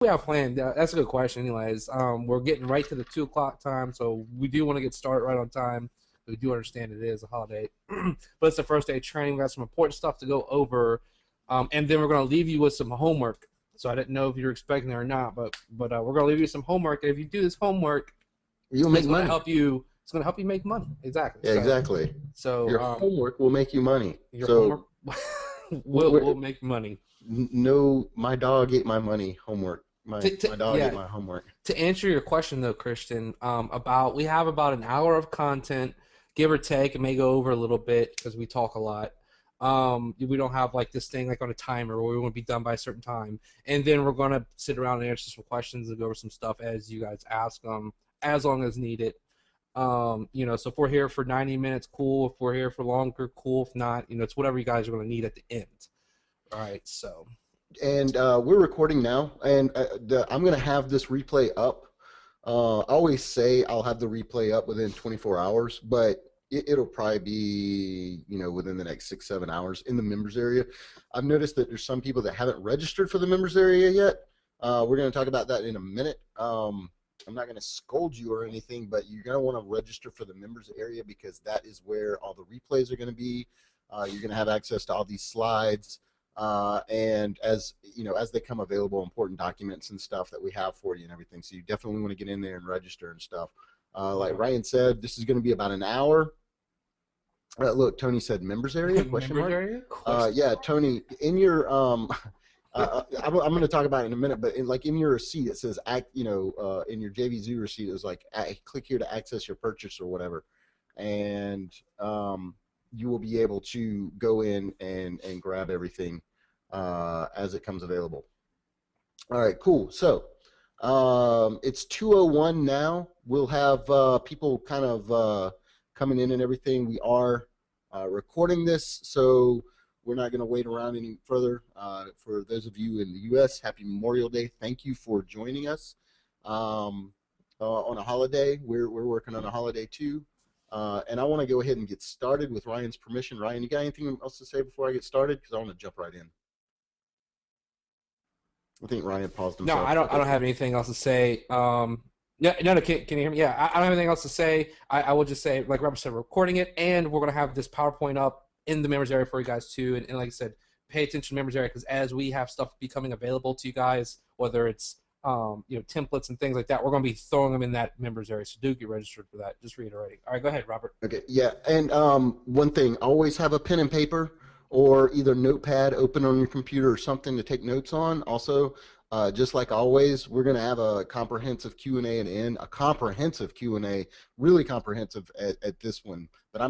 We have planned. That's a good question. Anyways, we're getting right to the 2 o'clock time, so we do want to get started right on time. We do understand it is a holiday, but it's the first day of training. We got some important stuff to go over, and then we're going to leave you with some homework. So I didn't know if you're expecting it or not, but we're going to leave you some homework. And if you do this homework, you'll make money. It's going to help you make money. Exactly. Yeah, exactly. So your homework will make you money. Your homework will make money. No, my dog ate my money. Homework. My dog ate my homework. To answer your question though, Christian, we have about an hour of content, give or take. It may go over a little bit because we talk a lot. We don't have like this thing like on a timer where we want to be done by a certain time, and then we're gonna sit around and answer some questions and go over some stuff as you guys ask them, as long as needed. So if we're here for 90 minutes, cool. If we're here for longer, cool. If not, it's whatever you guys are gonna need at the end. All right, so. And we're recording now, and I'm going to have this replay up. I always say I'll have the replay up within 24 hours, but it'll probably be, within the next 6-7 hours in the members area. I've noticed that there's some people that haven't registered for the members area yet. We're going to talk about that in a minute. I'm not going to scold you or anything, but you're going to want to register for the members area because that is where all the replays are going to be. You're going to have access to all these slides. And as they come available, important documents and stuff that we have for you and everything. So you definitely want to get in there and register and stuff. Like Ryan said, this is going to be about an hour. Look, Tony said members area? Question mark? Area? Yeah, Tony, in your I'm going to talk about it in a minute, but in your receipt it says in your JVZ receipt it was like click here to access your purchase or whatever, and you will be able to go in and grab everything as it comes available. All right, cool. So it's 2:01 now. We'll have people kind of coming in and everything. We are recording this, so we're not going to wait around any further. For those of you in the U.S., Happy Memorial Day. Thank you for joining us on a holiday. We're working on a holiday too. And I want to go ahead and get started with Ryan's permission. Ryan, you got anything else to say before I get started? Because I want to jump right in. I think Ryan paused himself. No, I don't have anything else to say. No, can you hear me? Yeah, I don't have anything else to say. I will just say, like Robert said, we're recording it, and we're going to have this PowerPoint up in the members area for you guys too. And like I said, pay attention to members area because as we have stuff becoming available to you guys, whether it's templates and things like that, we're going to be throwing them in that members area. So do get registered for that. Just reiterating. All right, go ahead, Robert. Okay, yeah, and one thing, always have a pen and paper or either notepad open on your computer or something to take notes on. Also, just like always, we're going to have a comprehensive Q&A a comprehensive Q&A, really comprehensive at this one. But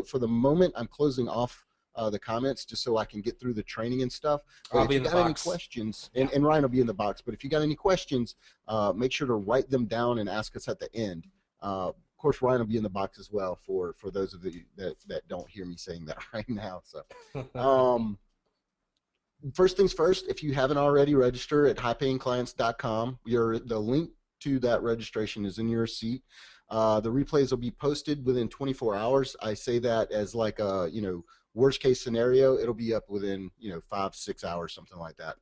for the moment, I'm closing off the comments just so I can get through the training and stuff. But if you got any questions, and Ryan will be in the box, but if you got any questions, make sure to write them down and ask us at the end. Of course, Ryan will be in the box as well for those of you that don't hear me saying that right now. So, first things first, if you haven't already, register at highpayingclients.com. The link to that registration is in your receipt. The replays will be posted within 24 hours. I say that as like a, worst case scenario, it'll be up within 5-6 hours, something like that.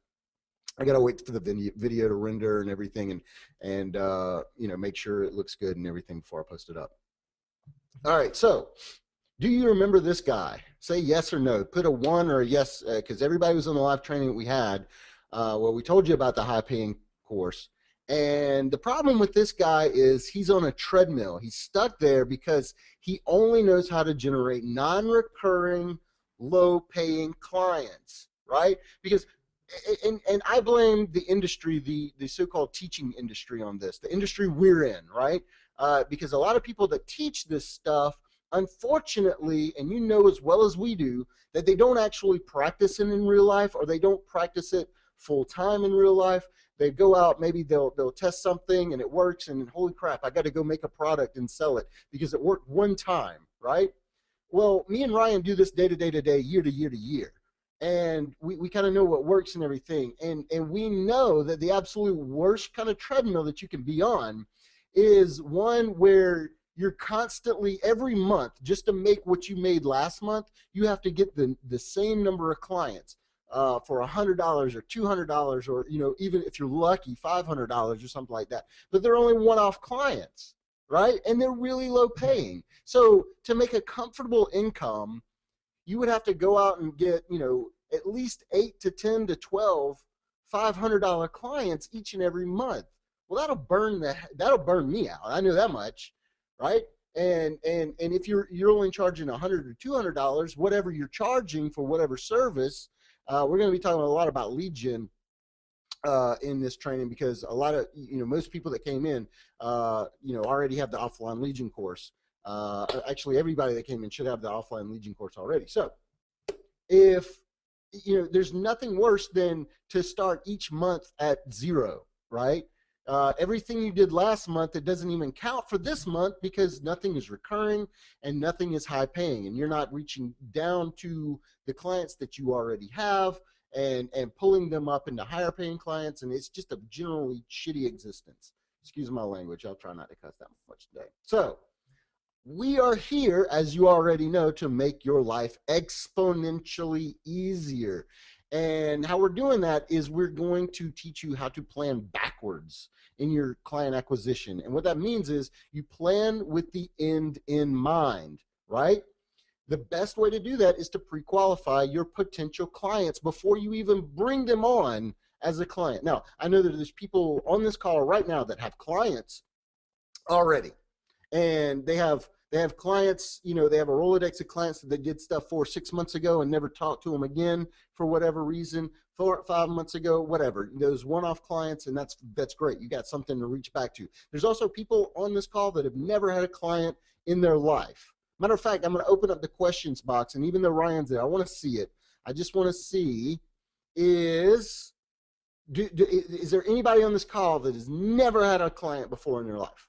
I gotta wait for the video to render and everything, and make sure it looks good and everything before I post it up. All right, so do you remember this guy? Say yes or no. Put a 1 or a yes, because everybody was on the live training that we had. We told you about the high-paying course, and the problem with this guy is he's on a treadmill. He's stuck there because he only knows how to generate non-recurring, low-paying clients, right? Because and I blame the industry, the so-called teaching industry on this, the industry we're in, right? Because a lot of people that teach this stuff, unfortunately, and you know as well as we do, that they don't actually practice it in real life, or they don't practice it full-time in real life. They go out, maybe they'll test something and it works, and holy crap, I got to go make a product and sell it because it worked one time, right? Well, me and Ryan do this day to day to day, year to year to year. And we kind of know what works and everything. And we know that the absolute worst kind of treadmill that you can be on is one where you're constantly, every month, just to make what you made last month, you have to get the same number of clients. for $100 or $200, or even if you're lucky, $500 or something like that. But they're only one-off clients, right? And they're really low paying. So to make a comfortable income, you would have to go out and get, at least 8 to 10 to 12 $500 clients each and every month. Well, that'll burn me out. I know that much, right? And if you're only charging $100 or $200, whatever you're charging for whatever service, we're going to be talking a lot about lead gen in this training, because a lot of most people that came in already have the offline Legion course. Actually, everybody that came in should have the offline Legion course already. So if there's nothing worse than to start each month at 0, right? Everything you did last month, it doesn't even count for this month, because nothing is recurring and nothing is high paying, and you're not reaching down to the clients that you already have and pulling them up into higher paying clients, and it's just a generally shitty existence. Excuse my language. I'll try not to cuss that much today. So we are here, as you already know, to make your life exponentially easier. And how we're doing that is we're going to teach you how to plan backwards in your client acquisition. And what that means is you plan with the end in mind, right? The best way to do that is to pre-qualify your potential clients before you even bring them on as a client. Now, I know that there's people on this call right now that have clients already, and they have clients, they have a Rolodex of clients that they did stuff for 6 months ago and never talked to them again for whatever reason, 4 or 5 months ago, whatever. Those one-off clients, and that's great. You got something to reach back to. There's also people on this call that have never had a client in their life. Matter of fact, I'm going to open up the questions box, and even though Ryan's there, I want to see it. I just want to see, is there anybody on this call that has never had a client before in their life?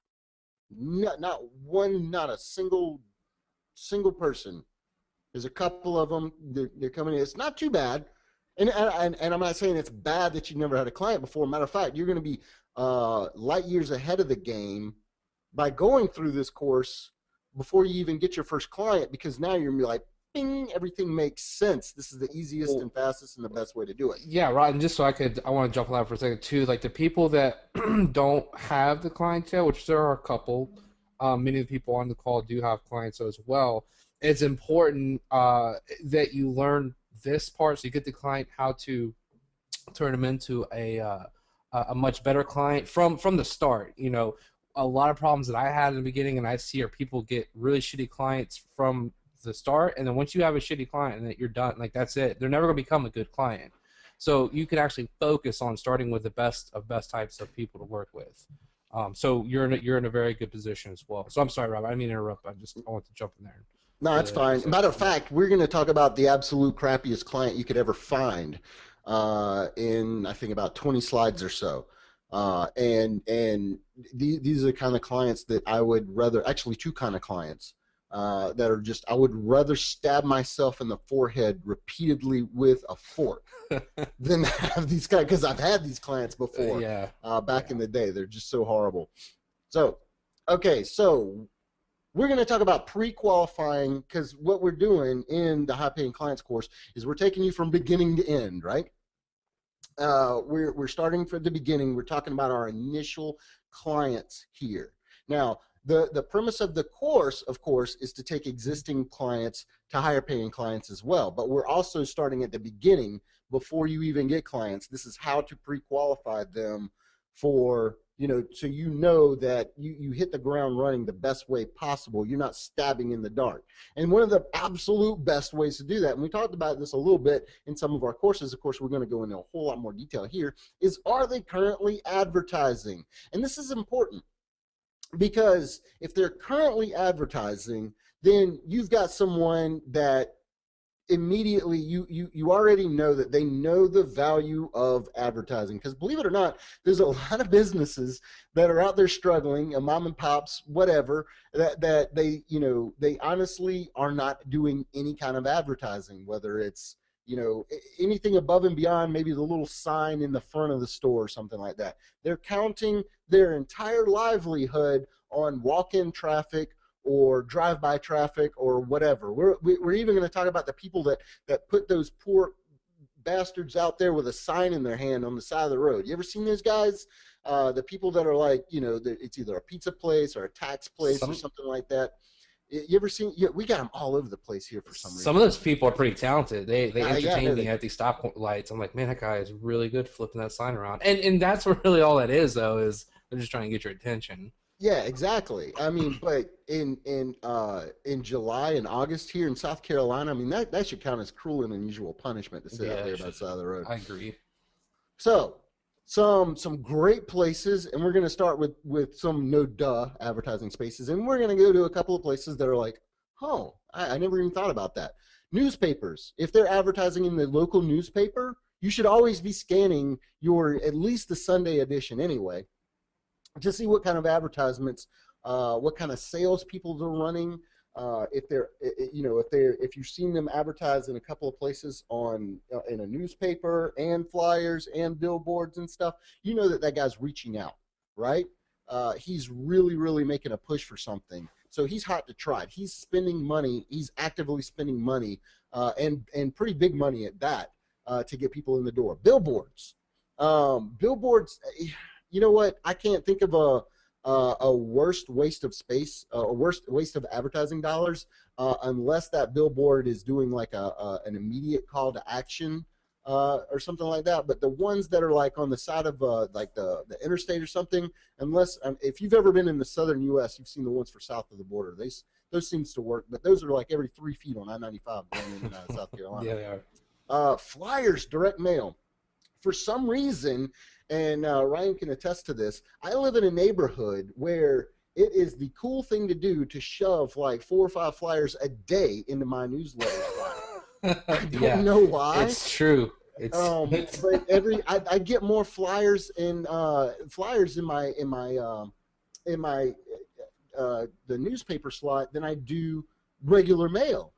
Not one, not a single person. There's a couple of them. They're coming in. It's not too bad, and I'm not saying it's bad that you've never had a client before. Matter of fact, you're going to be light years ahead of the game by going through this course before you even get your first client, because now you're going to be like, bing, everything makes sense. This is the easiest and fastest and the best way to do it. Yeah, right. And just so I want to jump on that for a second too. Like the people that don't have the clientele, which there are a couple, many of the people on the call do have clients as well. It's important that you learn this part, so you get the client how to turn them into a much better client from the start. A lot of problems that I had in the beginning, and I see, are people get really shitty clients from the start, and then once you have a shitty client and that you're done, like that's it, they're never going to become a good client. So you can actually focus on starting with the best types of people to work with. So you're in a very good position as well. So I'm sorry, Rob, I didn't mean to interrupt. I want to jump in there. No, that's fine. Matter of fact, we're going to talk about the absolute crappiest client you could ever find in, I think, about 20 slides or so. And these are the kind of clients that I would rather, actually two kind of clients that are just, I would rather stab myself in the forehead repeatedly with a fork than have these guys, because I've had these clients before. Back in the day. They're just so horrible. So, okay, so we're going to talk about pre-qualifying, because what we're doing in the high-paying clients course is we're taking you from beginning to end, right? We're starting from the beginning. We're talking about our initial clients here. Now, the premise of the course, of course, is to take existing clients to higher paying clients as well. But we're also starting at the beginning before you even get clients. This is how to pre-qualify them for, so that you hit the ground running the best way possible. You're not stabbing in the dark. And one of the absolute best ways to do that, and we talked about this a little bit in some of our courses, of course we're going to go into a whole lot more detail here, is, are they currently advertising? And this is important, because if they're currently advertising, then you've got someone that immediately you already know that they know the value of advertising. Because believe it or not, there's a lot of businesses that are out there struggling, mom and pops, whatever, that they honestly are not doing any kind of advertising, whether it's anything above and beyond maybe the little sign in the front of the store or something like that. They're counting their entire livelihood on walk-in traffic or drive-by traffic or whatever. We're even going to talk about the people that put those poor bastards out there with a sign in their hand on the side of the road. You ever seen those guys? The people that are like, it's either a pizza place or a tax place or Some something like that. You ever seen? Yeah, we got them all over the place here for some some of reason. those people are pretty talented. They Yeah, entertain no, me at these stop lights. I'm like, man, that guy is really good flipping that sign around. And that's really all that is though, is they're just trying to get your attention. yeah, exactly. I mean, but in July and August here in South Carolina, I mean that should count as cruel and unusual punishment to sit out Yeah, there by the side of the road. I agree. So, some great places, and we're going to start with some no duh advertising spaces, and we're going to go to a couple of places that are like, oh, I never even thought about that. Newspapers. If they're advertising in the local newspaper, you should always be scanning your at least the Sunday edition anyway to see what kind of advertisements, what kind of sales people they're running. If they're, if you've seen them advertise in a couple of places on in a newspaper and flyers and billboards and stuff, you know that that guy's reaching out, right? He's really, really making a push for something. So he's hot to trot. He's spending money. He's actively spending money, and pretty big money at that, to get people in the door. Billboards. Billboards. You know what? I can't think of a worst waste of space, a worst waste of advertising dollars, unless that billboard is doing like an immediate call to action, or something like that. But the ones that are like on the side of like the interstate or something, unless if you've ever been in the southern U.S., you've seen the ones for south of the border. Those seems to work, but those are like every 3 feet on I-95 going in and out of South Carolina. Yeah, they are. Flyers, direct mail. For some reason, and Ryan can attest to this, I live in a neighborhood where it is the cool thing to do to shove like 4 or 5 flyers a day into my newsletter. I Yeah, don't know why. it's true. But I get more flyers and flyers in my the newspaper slot than I do regular mail.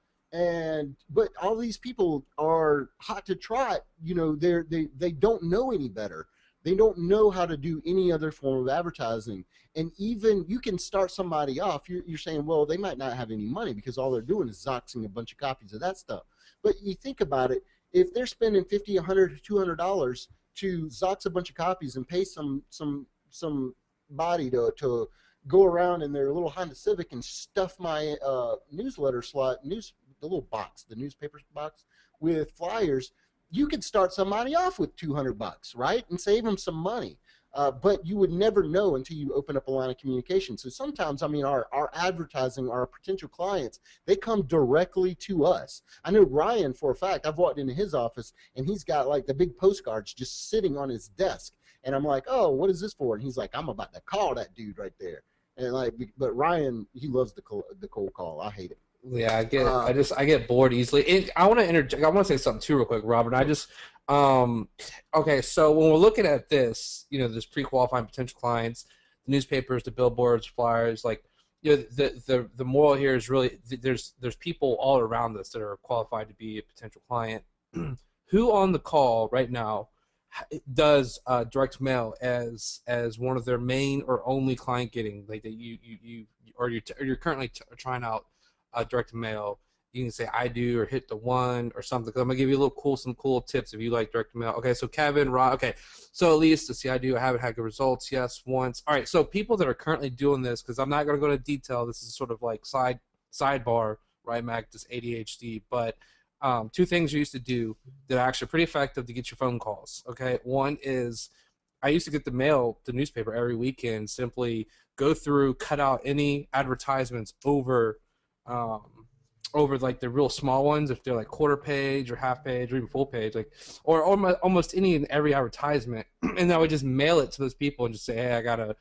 But all these people are hot to trot. They don't know any better. They don't know how to do any other form of advertising. And even you can start somebody off. You're saying, well, they might not have any money because all they're doing is zoxing a bunch of copies of that stuff. But you think about it, if they're spending $50, $100, $200 to zox a bunch of copies and pay somebody to go around in their little Honda Civic and stuff my newsletter slot, the little box, the newspaper box with flyers, you could start somebody off with $200, right, and save them some money. But you would never know until you open up a line of communication. So sometimes, I mean, our advertising, our potential clients, they come directly to us. I know Ryan for a fact. I've walked into his office, and he's got like the big postcards just sitting on his desk. And I'm like, oh, what is this for? And he's like, I'm about to call that dude right there. And like, but Ryan, he loves the cold call. I hate it. Yeah, I get bored easily. I want to interject. I want to say something too, real quick, Robert. Okay. So when we're looking at this, this pre-qualifying potential clients, the newspapers, the billboards, flyers, like, the moral here is really there's people all around us that are qualified to be a potential client. Who on the call right now does direct mail as one of their main or only client getting, like that you're currently trying out direct mail? You can say I do or hit the 1 or something. I'm gonna give you some cool tips if you like direct mail. Okay, so Kevin, Rod. Okay, so at least to see I do. I haven't had good results. Yes, once. All right. So people that are currently doing this, because I'm not gonna go into detail. This is sort of like sidebar, right, Mac? This ADHD, but 2 things you used to do that are actually pretty effective to get your phone calls. Okay, one is I used to get the newspaper every weekend. Simply go through, cut out any advertisements over like the real small ones, if they're like quarter page or half page or even full page, like, or almost any and every advertisement, and I would just mail it to those people and just say, hey, I gotta.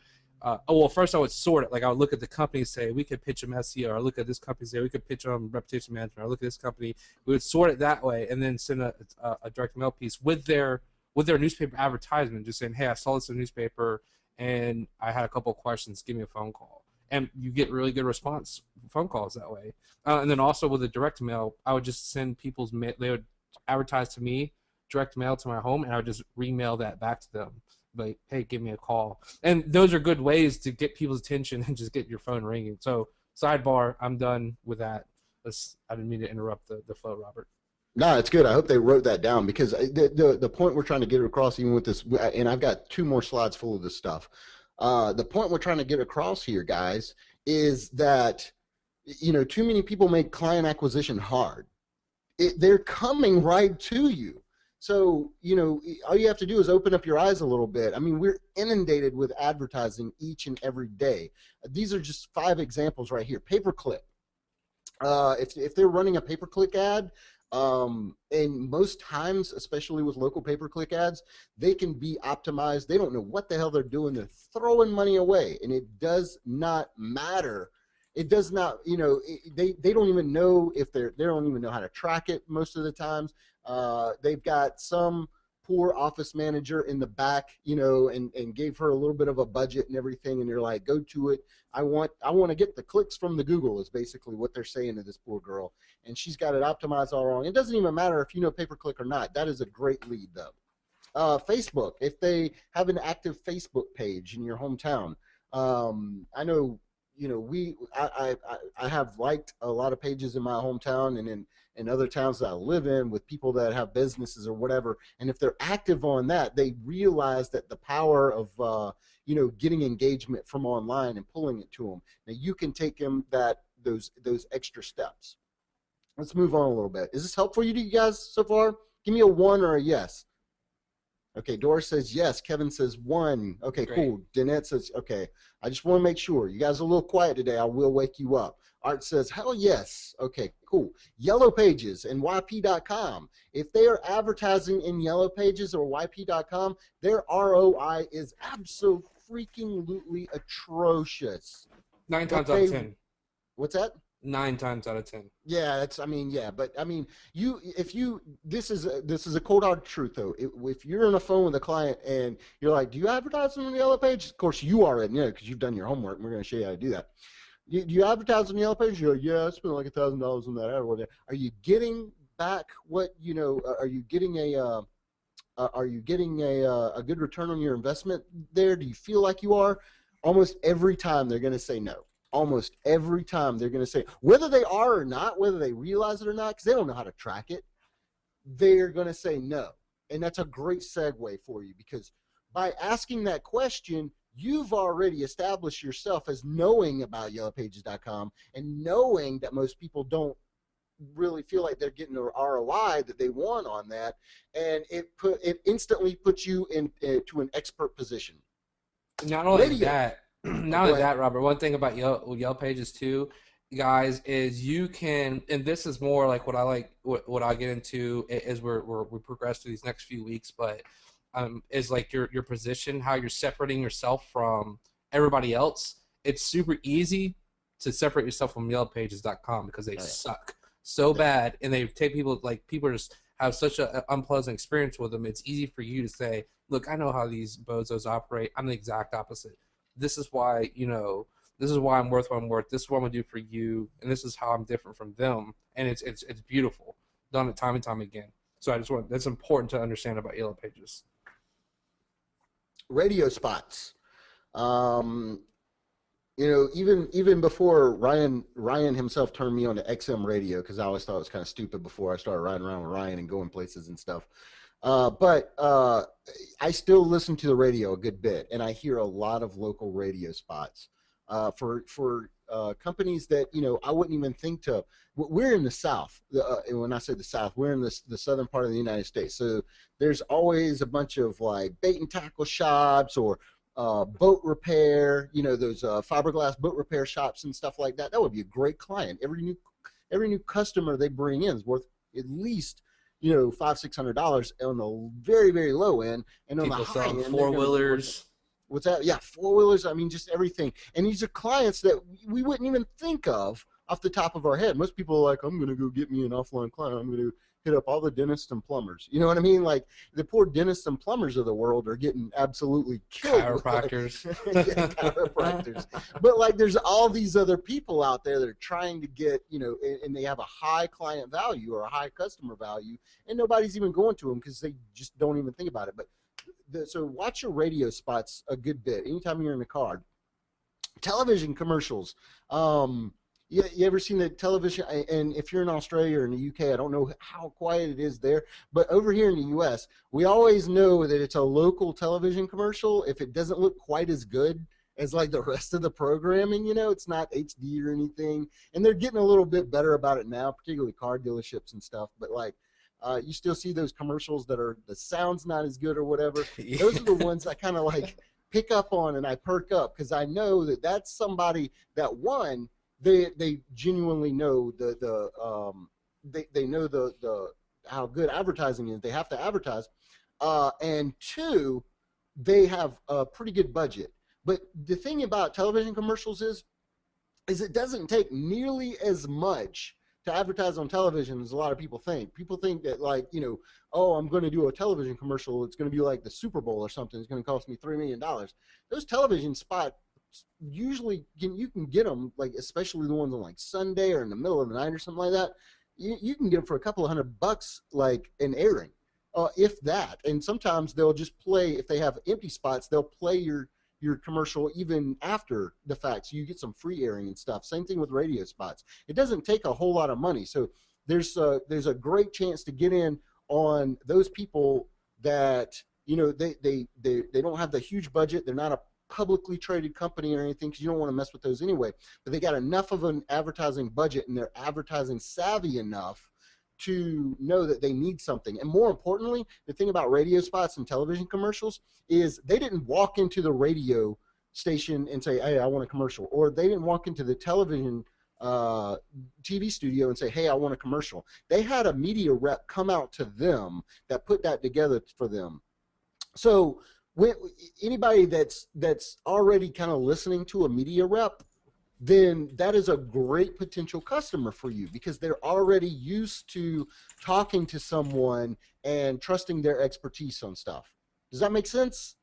Well, first I would sort it. Like I would look at the company and say we could pitch them SEO, or look at this company and say we could pitch them reputation management, or look at this company. We would sort it that way, and then send a direct mail piece with their newspaper advertisement, just saying, hey, I saw this in the newspaper and I had a couple of questions. Give me a phone call. And you get really good response phone calls that way. And then also with the direct mail, I would just send people's mail. They would advertise to me, direct mail to my home, and I would just remail that back to them. Like, hey, give me a call. And those are good ways to get people's attention and just get your phone ringing. So sidebar, I'm done with that. I didn't mean to interrupt the flow, Robert. No, it's good. I hope they wrote that down because the point we're trying to get across, even with this, and I've got two more slides full of this stuff. The point we're trying to get across here, guys, is that too many people make client acquisition hard. They're coming right to you. So, all you have to do is open up your eyes a little bit. I mean, we're inundated with advertising each and every day. These are just 5 examples right here. Pay-per-click. If they're running a pay-per-click ad, and most times, especially with local pay-per-click ads, they can be optimized. They don't know what the hell they're doing. They're throwing money away, and it does not matter. It does not, they don't even know if they don't even know how to track it most of the times. They've got some poor office manager in the back, and gave her a little bit of a budget and everything, and they're like, go to it. I want to get the clicks from the Google is basically what they're saying to this poor girl, and she's got it optimized all wrong. It doesn't even matter if you know pay-per-click or not. That is a great lead, though. Facebook, if they have an active Facebook page in your hometown, I know, I have liked a lot of pages in my hometown and in other towns that I live in with people that have businesses or whatever. And if they're active on that, they realize that the power of getting engagement from online and pulling it to them. Now you can take them those extra steps. Let's move on a little bit. Is this helpful to you guys so far? Give me a 1 or a yes. Okay, Doris says yes. Kevin says 1. Okay, Great. cool. Danette says, okay. I just want to make sure. You guys are a little quiet today. I will wake you up. Art says, hell yes. Okay, cool. Yellow Pages and YP.com. If they are advertising in Yellow Pages or YP.com, their ROI is absolutely atrocious. 9 times out of 10. What's that? 9 times out of 10. Yeah, but this is a cold hard truth though. If you're on the phone with a client and you're like, do you advertise on the Yellow Page? Of course you are, because you've done your homework and we're going to show you how to do that. Do you advertise on the Yellow Page? You're like, yeah, I spent like $1,000 on that ad or whatever. Are you getting back what, are you getting a good return on your investment there? Do you feel like you are? Almost every time they're going to say no. Almost every time they're going to say, whether they are or not, whether they realize it or not, because they don't know how to track it, they're going to say no. And that's a great segue for you, because by asking that question, you've already established yourself as knowing about yellowpages.com and knowing that most people don't really feel like they're getting the ROI that they want on that, and it instantly puts you to an expert position. Not only that, Robert, one thing about Yellow Pages too, guys, is you can, and this is more like what I get into as we progress through these next few weeks, but is like your position, how you're separating yourself from everybody else. It's super easy to separate yourself from yellowpages.com because they suck so bad, and they take people just have such an unpleasant experience with them. It's easy for you to say, look, I know how these bozos operate. I'm the exact opposite. This is why, this is why I'm worth what I'm worth. This is what I'm going to do for you, and this is how I'm different from them. And it's beautiful. Done it time and time again. So that's important to understand about Yellow Pages. Radio spots. Even before Ryan himself turned me on to XM radio, because I always thought it was kind of stupid before I started riding around with Ryan and going places and stuff. But I still listen to the radio a good bit, and I hear a lot of local radio spots for companies that I wouldn't even think to. We're in the South, and when I say the South, we're in the southern part of the United States. So there's always a bunch of like bait and tackle shops or boat repair, those fiberglass boat repair shops and stuff like that. That would be a great client. Every new customer they bring in is worth at least $500-$600 on the very, very low end, and on the high end, four-wheelers. What's that? Yeah, four-wheelers. I mean, just everything. And these are clients that we wouldn't even think of off the top of our head. Most people are like, I'm going to go get me an offline client. I'm going to hit up all the dentists and plumbers. You know what I mean? Like, the poor dentists and plumbers of the world are getting absolutely killed. Chiropractors. Chiropractors. But, like, there's all these other people out there that are trying to get, and they have a high client value or a high customer value, and nobody's even going to them because they just don't even think about it. But so watch your radio spots a good bit anytime you're in the car. Television commercials. You ever seen the television? And if you're in Australia or in the UK, I don't know how quiet it is there, but over here in the US, we always know that it's a local television commercial if it doesn't look quite as good as like the rest of the programming. It's not HD or anything, and they're getting a little bit better about it now, particularly car dealerships and stuff. But like, you still see those commercials that are the sound's not as good or whatever. Yeah. Those are the ones I kind of like pick up on and I perk up because I know that that's somebody that one they genuinely know they know the how good advertising is. They have to advertise, and two, they have a pretty good budget. But the thing about television commercials is it doesn't take nearly as much to advertise on television as a lot of people think. People think that like, oh, I'm going to do a television commercial. It's going to be like the Super Bowl or something. It's going to cost me $3 million. Those television spots usually you can get them like, especially the ones on like Sunday or in the middle of the night or something like that. You can get them for a couple of $100 like an airing, if that. And sometimes they'll just play, if they have empty spots, they'll play your commercial even after the fact, so you get some free airing and stuff. Same thing with radio spots. It doesn't take a whole lot of money, so there's a great chance to get in on those people that they don't have the huge budget. They're not a publicly traded company or anything, because you don't want to mess with those anyway, but they got enough of an advertising budget and they're advertising savvy enough to know that they need something. And more importantly, the thing about radio spots and television commercials is they didn't walk into the radio station and say, hey, I want a commercial. Or they didn't walk into the television TV studio and say, hey, I want a commercial. They had a media rep come out to them that put that together for them. So anybody that's already kind of listening to a media rep, then that is a great potential customer for you because they're already used to talking to someone and trusting their expertise on stuff. Does that make sense?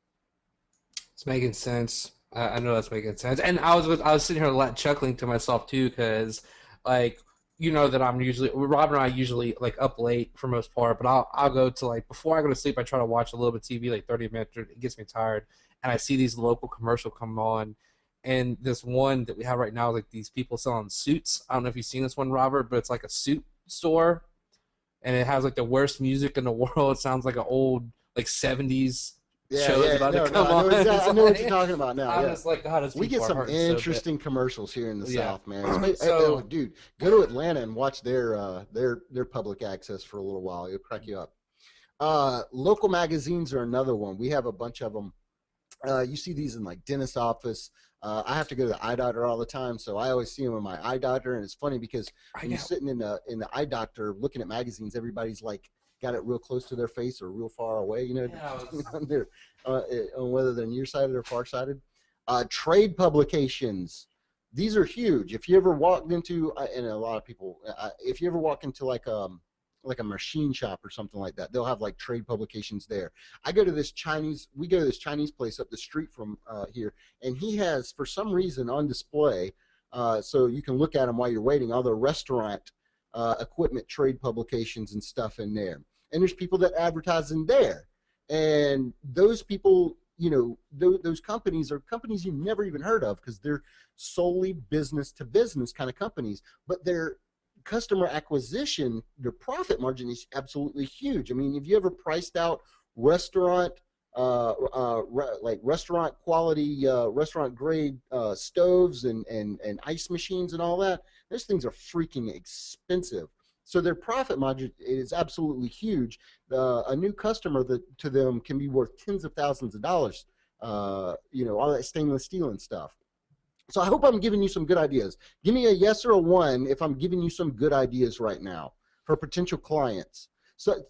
It's making sense. I know that's making sense. And I was sitting here chuckling to myself too, because like that I'm usually Rob and I usually like up late for most part, but I'll go to like before I go to sleep. I try to watch a little bit of TV, like 30 minutes. It gets me tired, and I see these local commercial come on. And this one that we have right now is like these people selling suits. I don't know if you've seen this one, Robert, but it's like a suit store, and it has like the worst music in the world. It sounds like an old like 70s Yeah, shows yeah. about to No, come no. on. I know what you're talking about now. I'm Yeah. just like, God, those We get people are some hurting so bad. interesting commercials here in the Yeah. South, man. Oh, So dude, go to Atlanta and watch their public access for a little while. It'll crack you up. Local magazines are another one. We have a bunch of them. You see these in like dentist office. I have to go to the eye doctor all the time, so I always see them in my eye doctor. And it's funny because I when know. you're sitting in the eye doctor looking at magazines, everybody's like got it real close to their face or real far away. Yeah, I Depending was, on their on whether they're nearsighted or farsighted. Trade publications. These are huge. If you ever walked into, and a lot of people, if you ever walk into like a machine shop or something like that, they'll have like trade publications there. We go to this Chinese place up the street from here, and he has, for some reason, on display, so you can look at them while you're waiting, all the restaurant equipment trade publications and stuff in there. And there's people that advertise in there. And those people, those companies are companies you've never even heard of because they're solely business to business kind of companies, but they're customer acquisition, their profit margin is absolutely huge. I mean, have you ever priced out restaurant, like restaurant quality, restaurant grade stoves and ice machines and all that? Those things are freaking expensive. So their profit margin is absolutely huge. A new customer to them can be worth tens of thousands of dollars. All that stainless steel and stuff. So I hope I'm giving you some good ideas. Give me a yes or a one if I'm giving you some good ideas right now for potential clients. So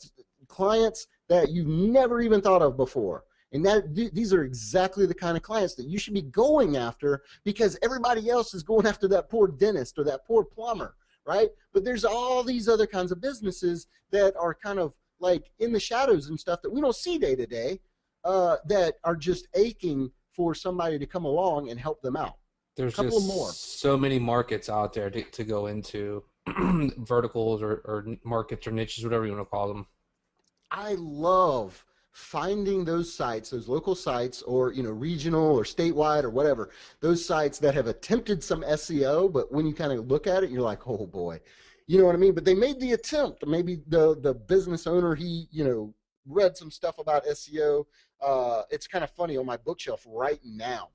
clients that you've never even thought of before. And these are exactly the kind of clients that you should be going after because everybody else is going after that poor dentist or that poor plumber, right? But there's all these other kinds of businesses that are kind of like in the shadows and stuff that we don't see day to day that are just aching for somebody to come along and help them out. there's Couple more. just so many markets out there to go into, verticals or markets or niches, whatever you want to call them. I love finding those sites, those local sites, or regional or statewide or whatever, those sites that have attempted some SEO, but when you kind of look at it, you're like, oh boy, you know what I mean? But they made the attempt. Maybe the business owner, he read some stuff about SEO. It's kind of funny, on my bookshelf right now,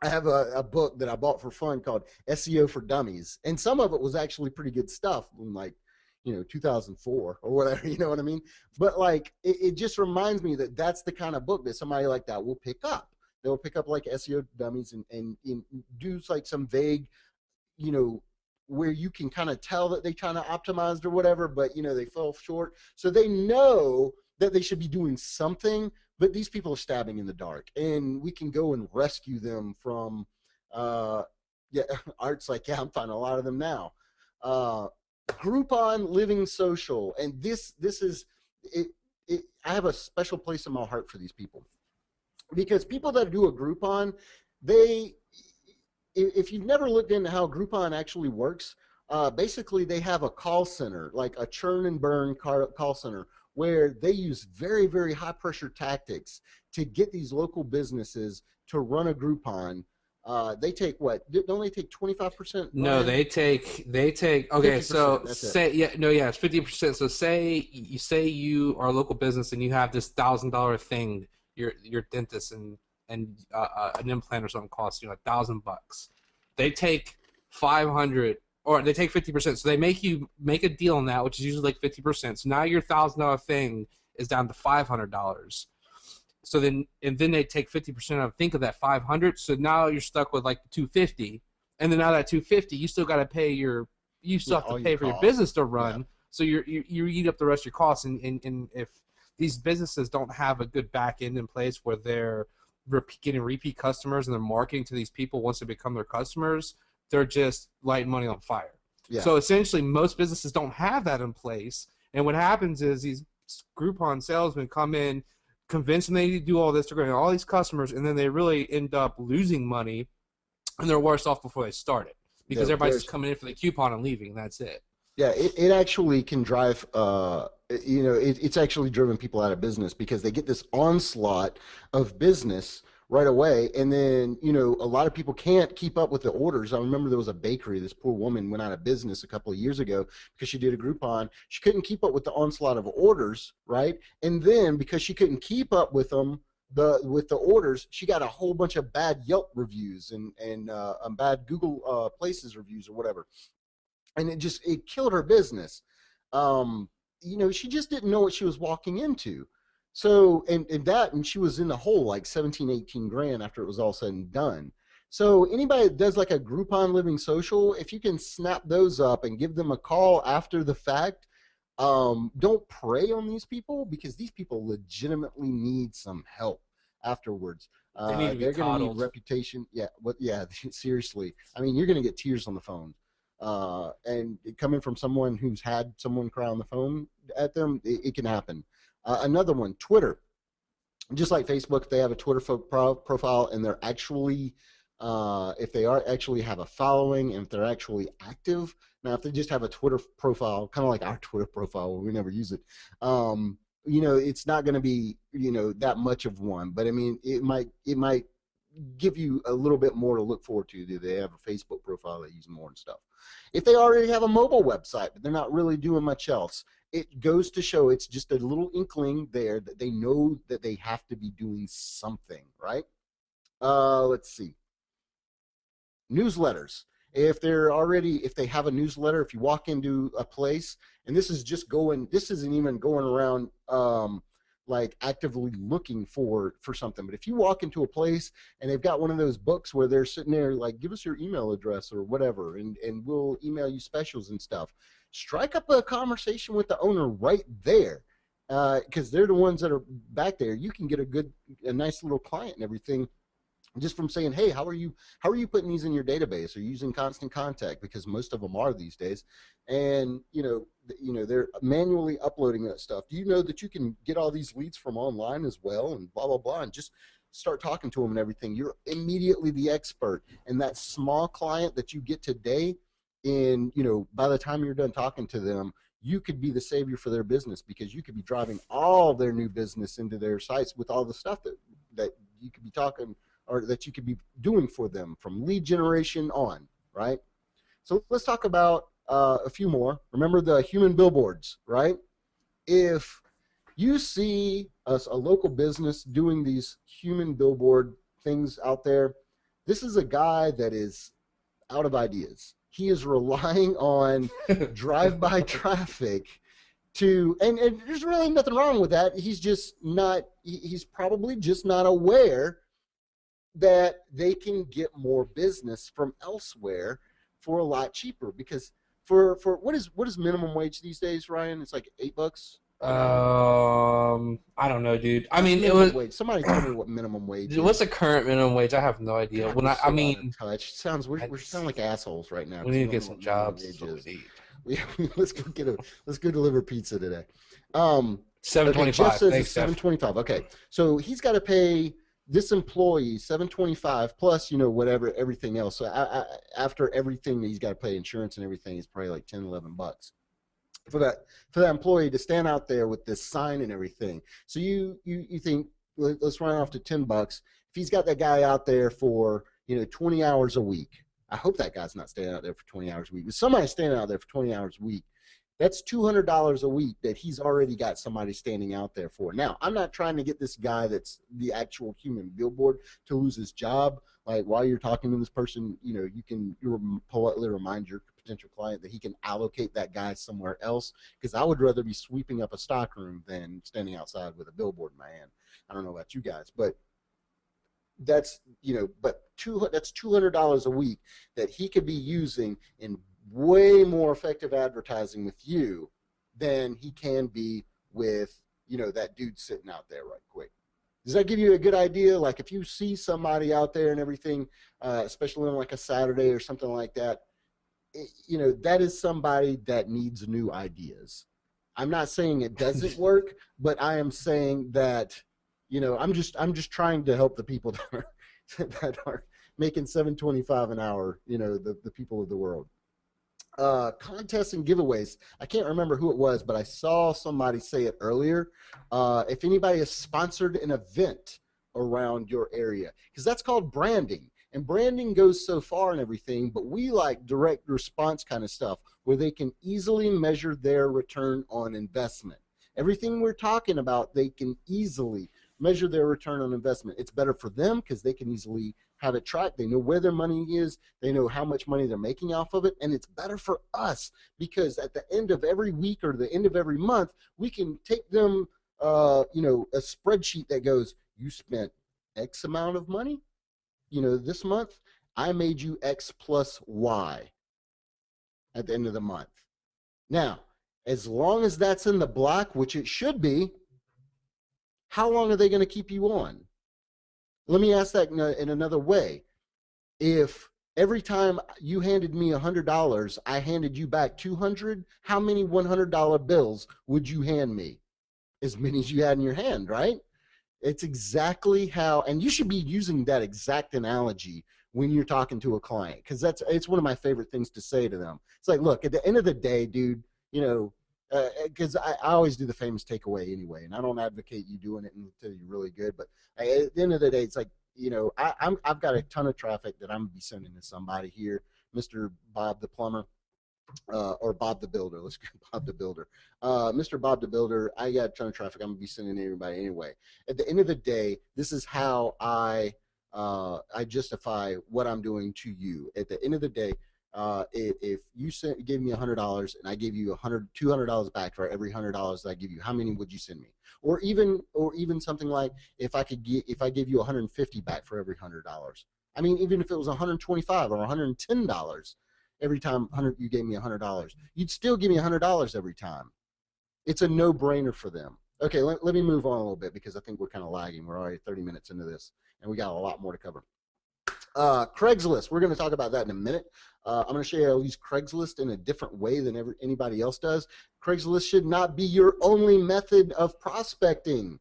I have a book that I bought for fun called SEO for Dummies, and some of it was actually pretty good stuff in, like, 2004 or whatever. You know what I mean? But like, it just reminds me that that's the kind of book that somebody like that will pick up. They'll pick up like SEO Dummies and do like some vague, you know, where you can kind of tell that they kind of optimized or whatever, but they fell short. So they know that they should be doing something, but these people are stabbing in the dark, and we can go and rescue them from. Yeah, Art's like, yeah, I'm finding a lot of them now. Groupon, Living Social, and this is it. I have a special place in my heart for these people, because people that do a Groupon, they, if you've never looked into how Groupon actually works, basically they have a call center, like a churn and burn call center, where they use very, very high pressure tactics to get these local businesses to run a Groupon. They take what? Don't they take 25%, No, Brian? they take okay, so 50%. That's it. say yeah, no, yeah, it's 50%. So say you are a local business and you have this $1,000 thing, your dentist and an implant or something costs you like $1,000. They take 500, or they take 50%. So they make you make a deal on that, which is usually like 50%. So now your $1,000 thing is down to $500. So then they take 50% of, think of that 500. So now you're stuck with like the 250, and then now that 250, you still got to pay you still Yeah, have to all your pay for your costs. business to Yeah. run. So you eat up the rest of your costs, and if these businesses don't have a good back end in place where they're getting repeat customers and they're marketing to these people once they become their customers, they're just lighting money on fire. Yeah. So essentially, most businesses don't have that in place, and what happens is these Groupon salesmen come in, convince them they need to do all this, they're going to get all these customers, and then they really end up losing money, and they're worse off before they start it because everybody's just There's coming in for the coupon and leaving, and that's it. Yeah, it actually can drive, it's actually driven people out of business, because they get this onslaught of business right away. And then, a lot of people can't keep up with the orders. I remember there was a bakery, this poor woman went out of business a couple of years ago because she did a Groupon. She couldn't keep up with the onslaught of orders, right? And then because she couldn't keep up with them, with the orders, she got a whole bunch of bad Yelp reviews and bad Google Places reviews or whatever, and it killed her business. um she just didn't know what she was walking into. So and she was in the hole like 17, 18 grand after it was all said and done. So anybody that does like a Groupon, Living Social, if you can snap those up and give them a call after the fact, don't prey on these people, because these people legitimately need some help afterwards. They need to be They're going to need coddled. reputation. Yeah, yeah, seriously. I mean, you're going to get tears on the phone. And coming from someone who's had someone cry on the phone at them, it can happen. Another one, Twitter. Just like Facebook, they have a Twitter profile, and they're actually, if they are actually have a following, and if they're actually active. Now, if they just have a Twitter profile, kind of like our Twitter profile, where we never use it, it's not going to be, that much of one. But I mean, it might give you a little bit more to look forward to. Do they have a Facebook profile they use more and stuff? If they already have a mobile website, but they're not really doing much else, it goes to show it's just a little inkling there that they know that they have to be doing something, right? Let's see. Newsletters. If they have a newsletter, if you walk into a place, and this isn't even going around, like actively looking for something, but if you walk into a place and they've got one of those books where they're sitting there like, give us your email address or whatever, and we'll email you specials and stuff, strike up a conversation with the owner right there, because they're the ones that are back there. You can get a nice little client and everything, just from saying, hey, how are you putting these in your database? Are you using Constant Contact? Because most of them are these days. And they're manually uploading that stuff. Do you know that you can get all these leads from online as well, and blah blah blah, and just start talking to them and everything? You're immediately the expert. And that small client that you get today, by the time you're done talking to them, you could be the savior for their business, because you could be driving all their new business into their sites with all the stuff that you could be talking, or that you could be doing for them from lead generation on, right? So let's talk about a few more. Remember the human billboards, right? If you see a local business doing these human billboard things out there, this is a guy that is out of ideas. He is relying on drive-by traffic and there's really nothing wrong with that. He's just not, he's probably just not aware that they can get more business from elsewhere for a lot cheaper. Because for what is minimum wage these days, Ryan? It's like $8 an hour. I don't know, dude. I What's mean, it minimum was. wage? Somebody tell me what minimum wage What's is. the current minimum wage? I have no idea. God, When we're I so out of mean, touch. Sounds we sound like assholes right now we because need we to don't get know some what minimum jobs. That's wage what is. we need. We, let's go deliver pizza today. Um, Seven okay, Jeff twenty-five. says it's Thanks, Jeff. 725. Okay, so he's got to pay this employee 725 plus whatever everything else. So after everything, he's got to pay insurance and everything. It's probably like 10, $11 for that employee to stand out there with this sign and everything. So you think, let's run off to $10. If he's got that guy out there for 20 hours a week, I hope that guy's not standing out there for 20 hours a week. If somebody's standing out there for 20 hours a week, that's $200 a week that he's already got somebody standing out there for. Now, I'm not trying to get this guy that's the actual human billboard to lose his job. Like, while you're talking to this person, you can politely remind your potential client that he can allocate that guy somewhere else, because I would rather be sweeping up a stockroom than standing outside with a billboard in my hand. I don't know about you guys, but that's that's $200 a week that he could be using in way more effective advertising with you than he can be with that dude sitting out there right quick. Does that give you a good idea? Like, if you see somebody out there and everything, especially on like a Saturday or something like that, that is somebody that needs new ideas. I'm not saying it doesn't work, but I am saying that I'm just trying to help the people that are that are making 725 an hour. The people of the world. Contests and giveaways. I can't remember who it was, but I saw somebody say it earlier. If anybody has sponsored an event around your area, because that's called branding. And branding goes so far and everything, but we like direct response kind of stuff where they can easily measure their return on investment. Everything we're talking about, they can easily measure their return on investment. It's better for them because they can easily have it tracked. They know where their money is. They know how much money they're making off of it. And it's better for us because at the end of every week or the end of every month, we can take them, a spreadsheet that goes, you spent X amount of money, this month. I made you X plus Y at the end of the month. Now, as long as that's in the black, which it should be, how long are they going to keep you on? Let me ask that in another way. If every time you handed me $100, I handed you back 200, how many $100 bills would you hand me? As many as you had in your hand, right? It's exactly how, and you should be using that exact analogy when you're talking to a client, because it's one of my favorite things to say to them. It's like, look, at the end of the day, dude, because I always do the famous takeaway anyway, and I don't advocate you doing it until you're really good, but at the end of the day, it's like, I've got a ton of traffic that I'm gonna be sending to somebody here, Mr. Bob the plumber, or Bob the builder. Let's go Bob the builder. Mr. Bob the builder, I got a ton of traffic. I'm gonna be sending to everybody anyway. At the end of the day, this is how I justify what I'm doing to you. At the end of the day, if you gave me $100 and I gave you $200 back for every $100 that I give you, how many would you send me? Or even something like, if I give you 150 back for every $100. I mean, even if it was 125 or $110 every time you gave me $100, you'd still give me $100 every time. It's a no-brainer for them. Okay, let me move on a little bit because I think we're kind of lagging. We're already 30 minutes into this, and we got a lot more to cover. Craigslist. We're going to talk about that in a minute. I'm going to show you how to use Craigslist in a different way than anybody else does. Craigslist should not be your only method of prospecting.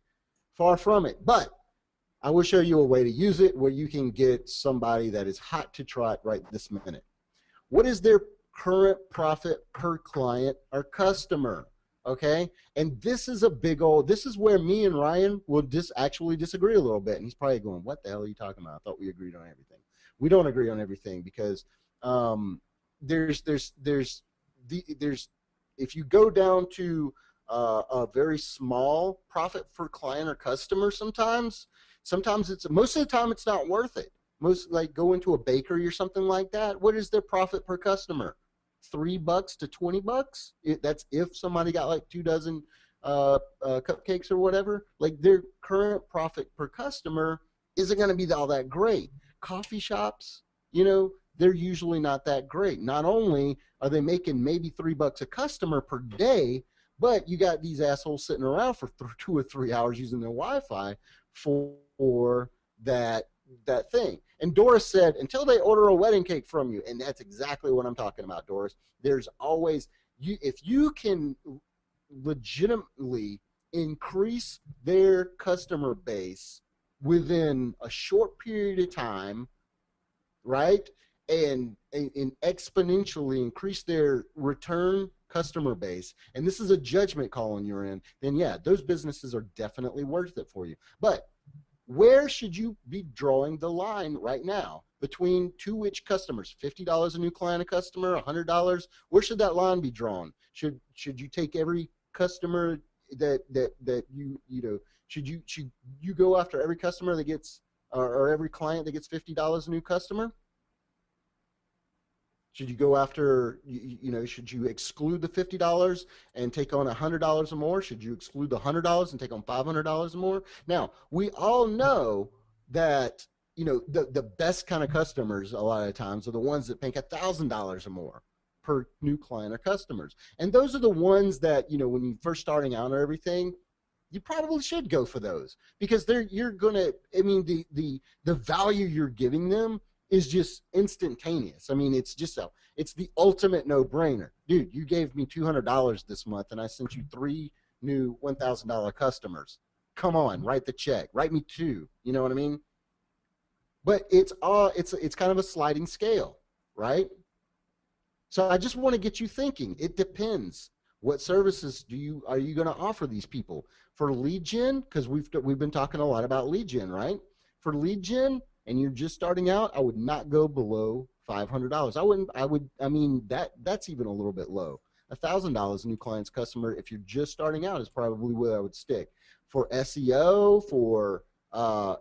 Far from it. But I will show you a way to use it where you can get somebody that is hot to trot right this minute. What is their current profit per client or customer. Okay, and this is a big old. This is where me and Ryan will actually disagree a little bit, and he's probably going, "What the hell are you talking about? I thought we agreed on everything." We don't agree on everything because um, there's if you go down to a very small profit per client or customer, sometimes it's most of the time it's not worth it. Most like go into a bakery or something like that. What is their profit per customer? $3 to $20. That's if somebody got like 2 dozen cupcakes or whatever. Like their current profit per customer isn't going to be all that great. Coffee shops, they're usually not that great. Not only are they making maybe $3 a customer per day, but you got these assholes sitting around for 2 or 3 hours using their Wi-Fi for that thing. And Doris said, until they order a wedding cake from you, and that's exactly what I'm talking about, Doris. There's always if you can legitimately increase their customer base within a short period of time, right? And exponentially increase their return customer base, and this is a judgment call on your end, then yeah, those businesses are definitely worth it for you. But where should you be drawing the line right now between two which customers? $50 a new client, a customer, $100. Where should that line be drawn? Should you take every customer that should you go after every customer that gets or every client that gets $50 a new customer? Should you go after, should you exclude the $50 and take on $100 or more? Should you exclude the $100 and take on $500 or more? Now, we all know that, the best kind of customers a lot of times are the ones that make $1,000 or more per new client or customers. And those are the ones that, when you're first starting out or everything, you probably should go for those because you're going to, the value you're giving them is just instantaneous. It's the ultimate no-brainer. Dude, you gave me $200 this month and I sent you 3 new $1,000 customers. Come on, write the check. Write me 2. You know what I mean? But it's kind of a sliding scale, right? So I just want to get you thinking. It depends. What services are you going to offer these people? For lead gen, because we've been talking a lot about lead gen, right? For lead gen, and you're just starting out, I would not go below $500. That's even a little bit low. $1,000 a new client's customer, if you're just starting out, is probably where I would stick. For SEO, for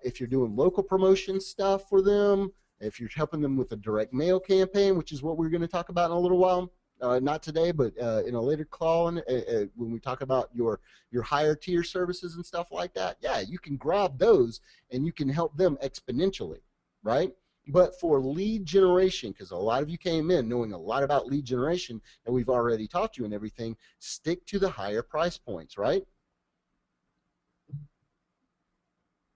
if you're doing local promotion stuff for them, if you're helping them with a direct mail campaign, which is what we're going to talk about in a little while, not today, but in a later call, when we talk about your higher tier services and stuff like that, yeah, you can grab those and you can help them exponentially, right? But for lead generation, because a lot of you came in knowing a lot about lead generation and we've already taught you and everything, stick to the higher price points, right?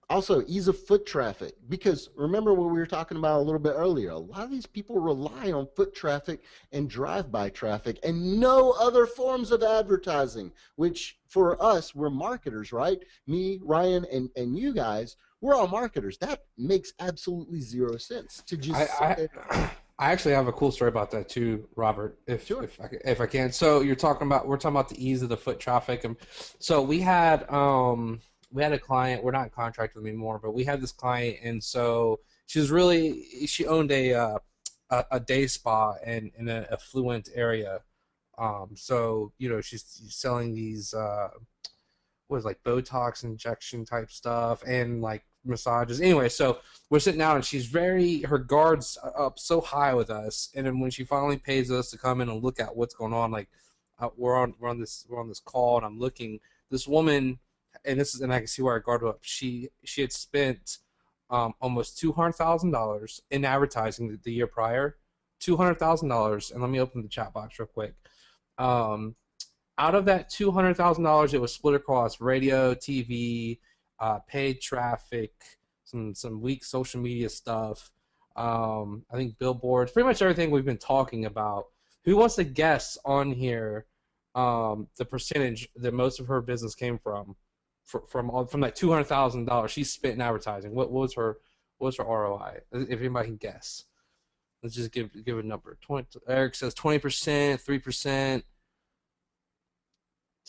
Also, ease of foot traffic, because remember what we were talking about a little bit earlier. A lot of these people rely on foot traffic and drive-by traffic and no other forms of advertising, which for us, we're marketers, right? Me, Ryan, and you guys, we're all marketers. That makes absolutely zero sense to just sit there. I actually have a cool story about that too, Robert. Sure. If I can. So we're talking about the ease of the foot traffic, and so we had a client. We're not contracted with them anymore, but we had this client, and so she owned a day spa in an affluent area. So she's selling these like Botox injection type stuff and like massages. Anyway, so we're sitting down and her guard's up so high with us, and then when she finally pays us to come in and look at what's going on, like we're on this call and I'm looking, this woman, and I can see where our guard was up. She had spent almost $200,000 in advertising the year prior, $200,000, and let me open the chat box real quick. Out of that $200,000, it was split across radio, TV, paid traffic, some weak social media stuff. I think billboards, pretty much everything we've been talking about. Who wants to guess on here the percentage that most of her business came from that $200,000 she spent in advertising? What was her ROI? If anybody can guess. Let's just give a number. 20. Eric says 20%, 3%,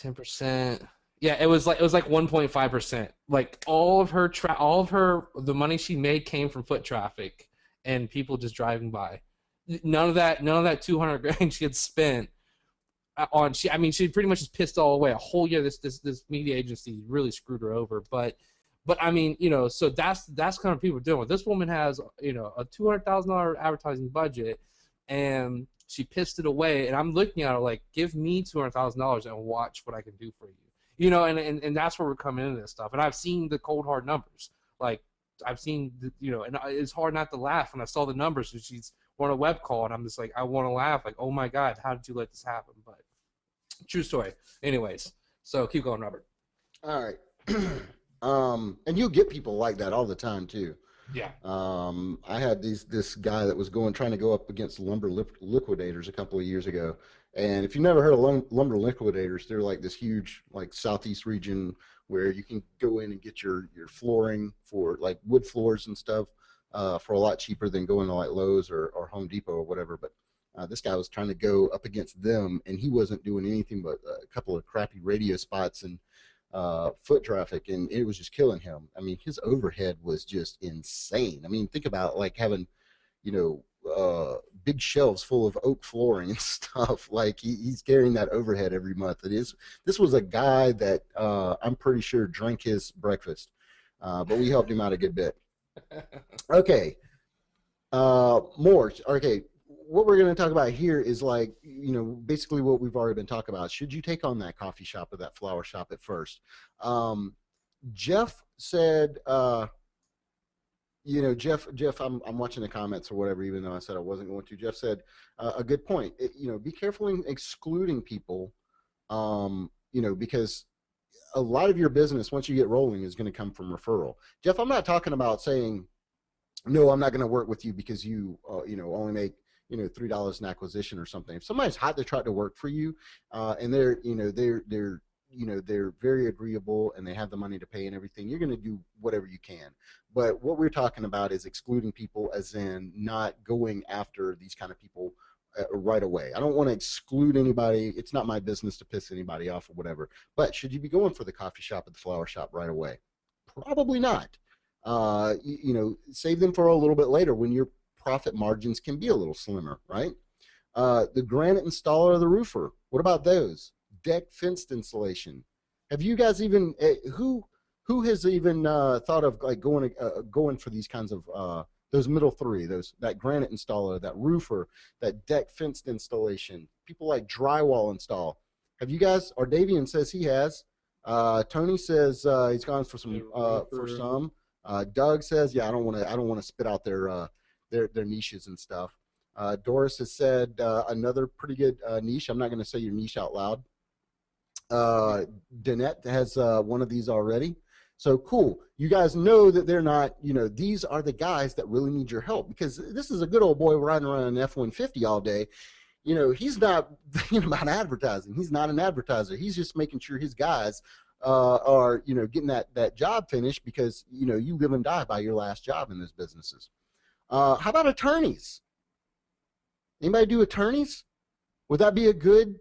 10%. Yeah, it was like 1.5%. Like all of her the money she made came from foot traffic and people just driving by. None of that 200 grand she had spent on she I mean she pretty much just pissed all away a whole year. This media agency really screwed her over. But I mean, so that's kind of people doing it. This woman has, a $200,000 advertising budget, and she pissed it away. And I'm looking at her like, give me $200,000 and watch what I can do for you. And that's where we're coming into this stuff. And I've seen the cold hard numbers. Like I've seen, and it's hard not to laugh when I saw the numbers. And she's on a web call, and I'm just like, I want to laugh. Like, oh my God, how did you let this happen? But true story. Anyways, so keep going, Robert. All right. And you get people like that all the time too. Yeah. I had this guy that was trying to go up against lumber liquidators a couple of years ago. And if you've never heard of lumber liquidators, they're like this huge, like Southeast region where you can go in and get your flooring for like wood floors and stuff for a lot cheaper than going to like Lowe's or Home Depot or whatever. But this guy was trying to go up against them, and he wasn't doing anything but a couple of crappy radio spots and foot traffic, and it was just killing him. I mean, his overhead was just insane. I mean, think about like having, big shelves full of oak flooring and stuff. Like he's carrying that overhead every month. This was a guy that I'm pretty sure drank his breakfast, but we helped him out a good bit. Okay, more. Okay, what we're going to talk about here is like, basically what we've already been talking about. Should you take on that coffee shop or that flower shop at first? Jeff said, Jeff, I'm watching the comments or whatever, even though I said I wasn't going to. Jeff said a good point. Be careful in excluding people, because a lot of your business, once you get rolling, is going to come from referral. Jeff, I'm not talking about saying, no, I'm not going to work with you because you, only make $3 an acquisition or something. If somebody's hot to try to work for you, and they're very agreeable and they have the money to pay and everything, you're going to do whatever you can. But what we're talking about is excluding people, as in not going after these kind of people right away. I don't want to exclude anybody. It's not my business to piss anybody off or whatever. But should you be going for the coffee shop or the flower shop right away? Probably not. Save them for a little bit later when your profit margins can be a little slimmer, right? The granite installer or the roofer, what about those? Deck fenced installation. Have you guys even, who has even thought of like going for these kinds of, those middle three, that granite installer, that roofer, that deck fenced installation, people like drywall install? Have you guys, or Davian says he has, Tony says he's gone for some, Doug says, yeah, I don't want to spit out their niches and stuff. Doris has said another pretty good niche. I'm not going to say your niche out loud. Danette has one of these already. So cool. You guys know that they're not, these are the guys that really need your help, because this is a good old boy riding around an F-150 all day. He's not thinking about advertising. He's not an advertiser. He's just making sure his guys are, getting that job finished, because, you live and die by your last job in those businesses. How about attorneys? Anybody do attorneys? Would that be a good,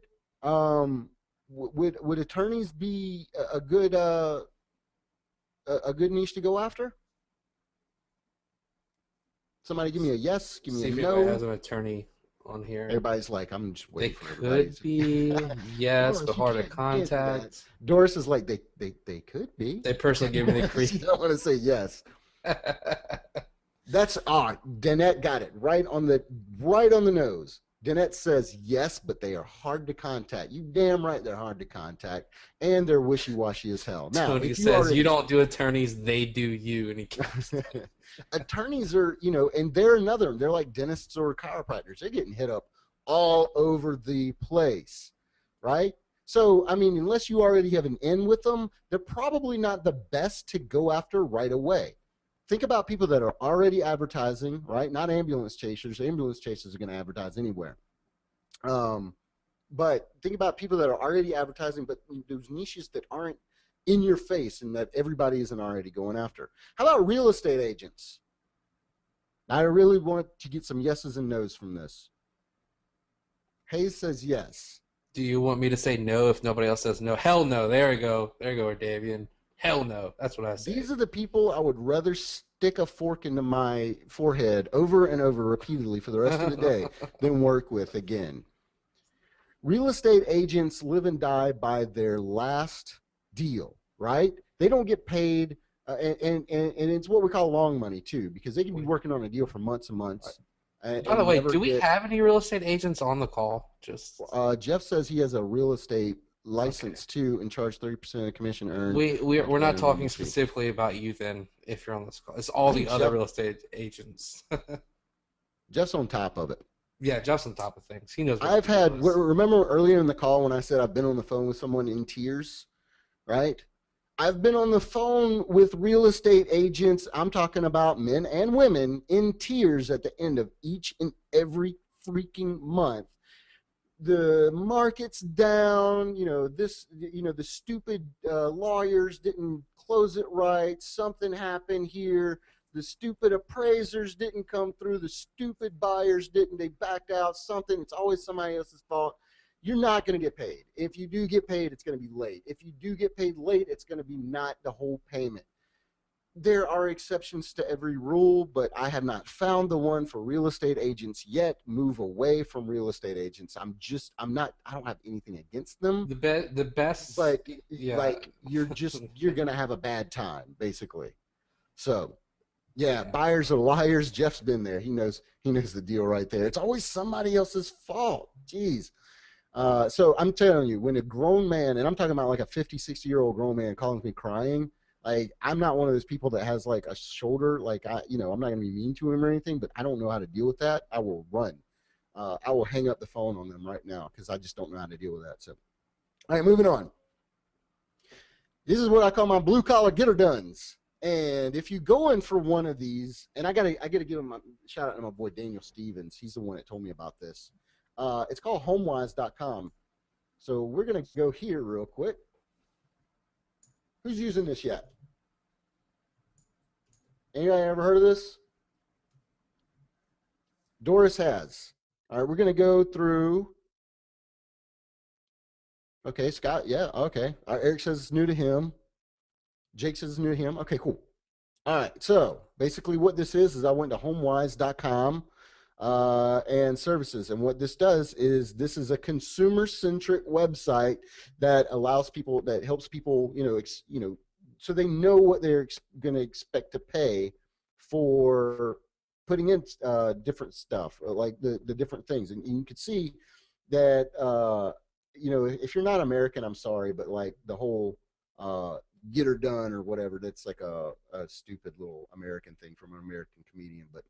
would attorneys be a good niche to go after? Somebody give me a yes, give me a no. Everybody has an attorney on here. Everybody's like, I'm just waiting for everybody. They could be, yes, the hard to contact. Doris is like, they could be. They personally give me the creep. She don't want to say yes. That's Danette got it right on the nose. Danette says yes, but they are hard to contact. You damn right they're hard to contact, and they're wishy-washy as hell. Now, Tony says you don't do attorneys, they do you, and he keeps attorneys are, and they're like dentists or chiropractors. They're getting hit up all over the place, right? So, I mean, unless you already have an in with them, they're probably not the best to go after right away. Think about people that are already advertising, right? Not ambulance chasers. Ambulance chasers are going to advertise anywhere. But think about people that are already advertising, but those niches that aren't in your face and that everybody isn't already going after. How about real estate agents? I really want to get some yeses and nos from this. Hayes says yes. Do you want me to say no if nobody else says no? Hell no. There we go. There you go, Davian. Hell no. That's what I say. These are the people I would rather stick a fork into my forehead over and over repeatedly for the rest of the day than work with again. Real estate agents live and die by their last deal, right? They don't get paid, and it's what we call long money too, because they can be working on a deal for months and months By the and way, never do we get. have any real estate agents on the call? Just Jeff says he has a real estate okay. license too and charge 30% of the commission earned We're by not owner talking agency. specifically about you then. If you're on this call, it's I all the think other real estate agents. Jeff's on top of it. Yeah, Jeff's on top of things. He knows what the I've deal had, is. remember earlier in the call when I said I've been on the phone with someone in tears, right? I've been on the phone with real estate agents. I'm talking about men and women in tears at the end of each and every freaking month. The market's down, the stupid lawyers didn't close it right, something happened here, the stupid appraisers didn't come through, the stupid buyers didn't, they backed out, something, it's always somebody else's fault. You're not going to get paid. If you do get paid, it's going to be late. If you do get paid late, it's going to be not the whole payment. There are exceptions to every rule, but I have not found the one for real estate agents yet. Move away from real estate agents. I'm not, I don't have anything against them, The best, but yeah, like you're going to have a bad time, basically. So, yeah, yeah. buyers are liars. Jeff's been there. He knows the deal right there. It's always somebody else's fault. Jeez. So I'm telling you, when a grown man, and I'm talking about like a 50, 60-year-old grown man calling me crying, like I'm not one of those people that has like a shoulder, like I'm not gonna be mean to him or anything, but I don't know how to deal with that. I will run. I will hang up the phone on them right now because I just don't know how to deal with that. So, all right, moving on. This is what I call my blue collar getter duns. And if you go in for one of these, and I gotta give him a shout out to my boy Daniel Stevens. He's the one that told me about this. It's called homewise.com. So we're going to go here real quick. Who's using this yet? Anybody ever heard of this? Doris has. All right, we're going to go through. Okay, Scott, yeah, okay. Eric says it's new to him. Jake says it's new to him. Okay, cool. All right, so basically what this is I went to homewise.com and services. And what this does is this is a consumer-centric website that allows people, that helps people, so they know what they're going to expect to pay for putting in different stuff, like the different things. And you can see that, if you're not American, I'm sorry, but like the whole get her done or whatever, that's like a stupid little American thing from an American comedian. But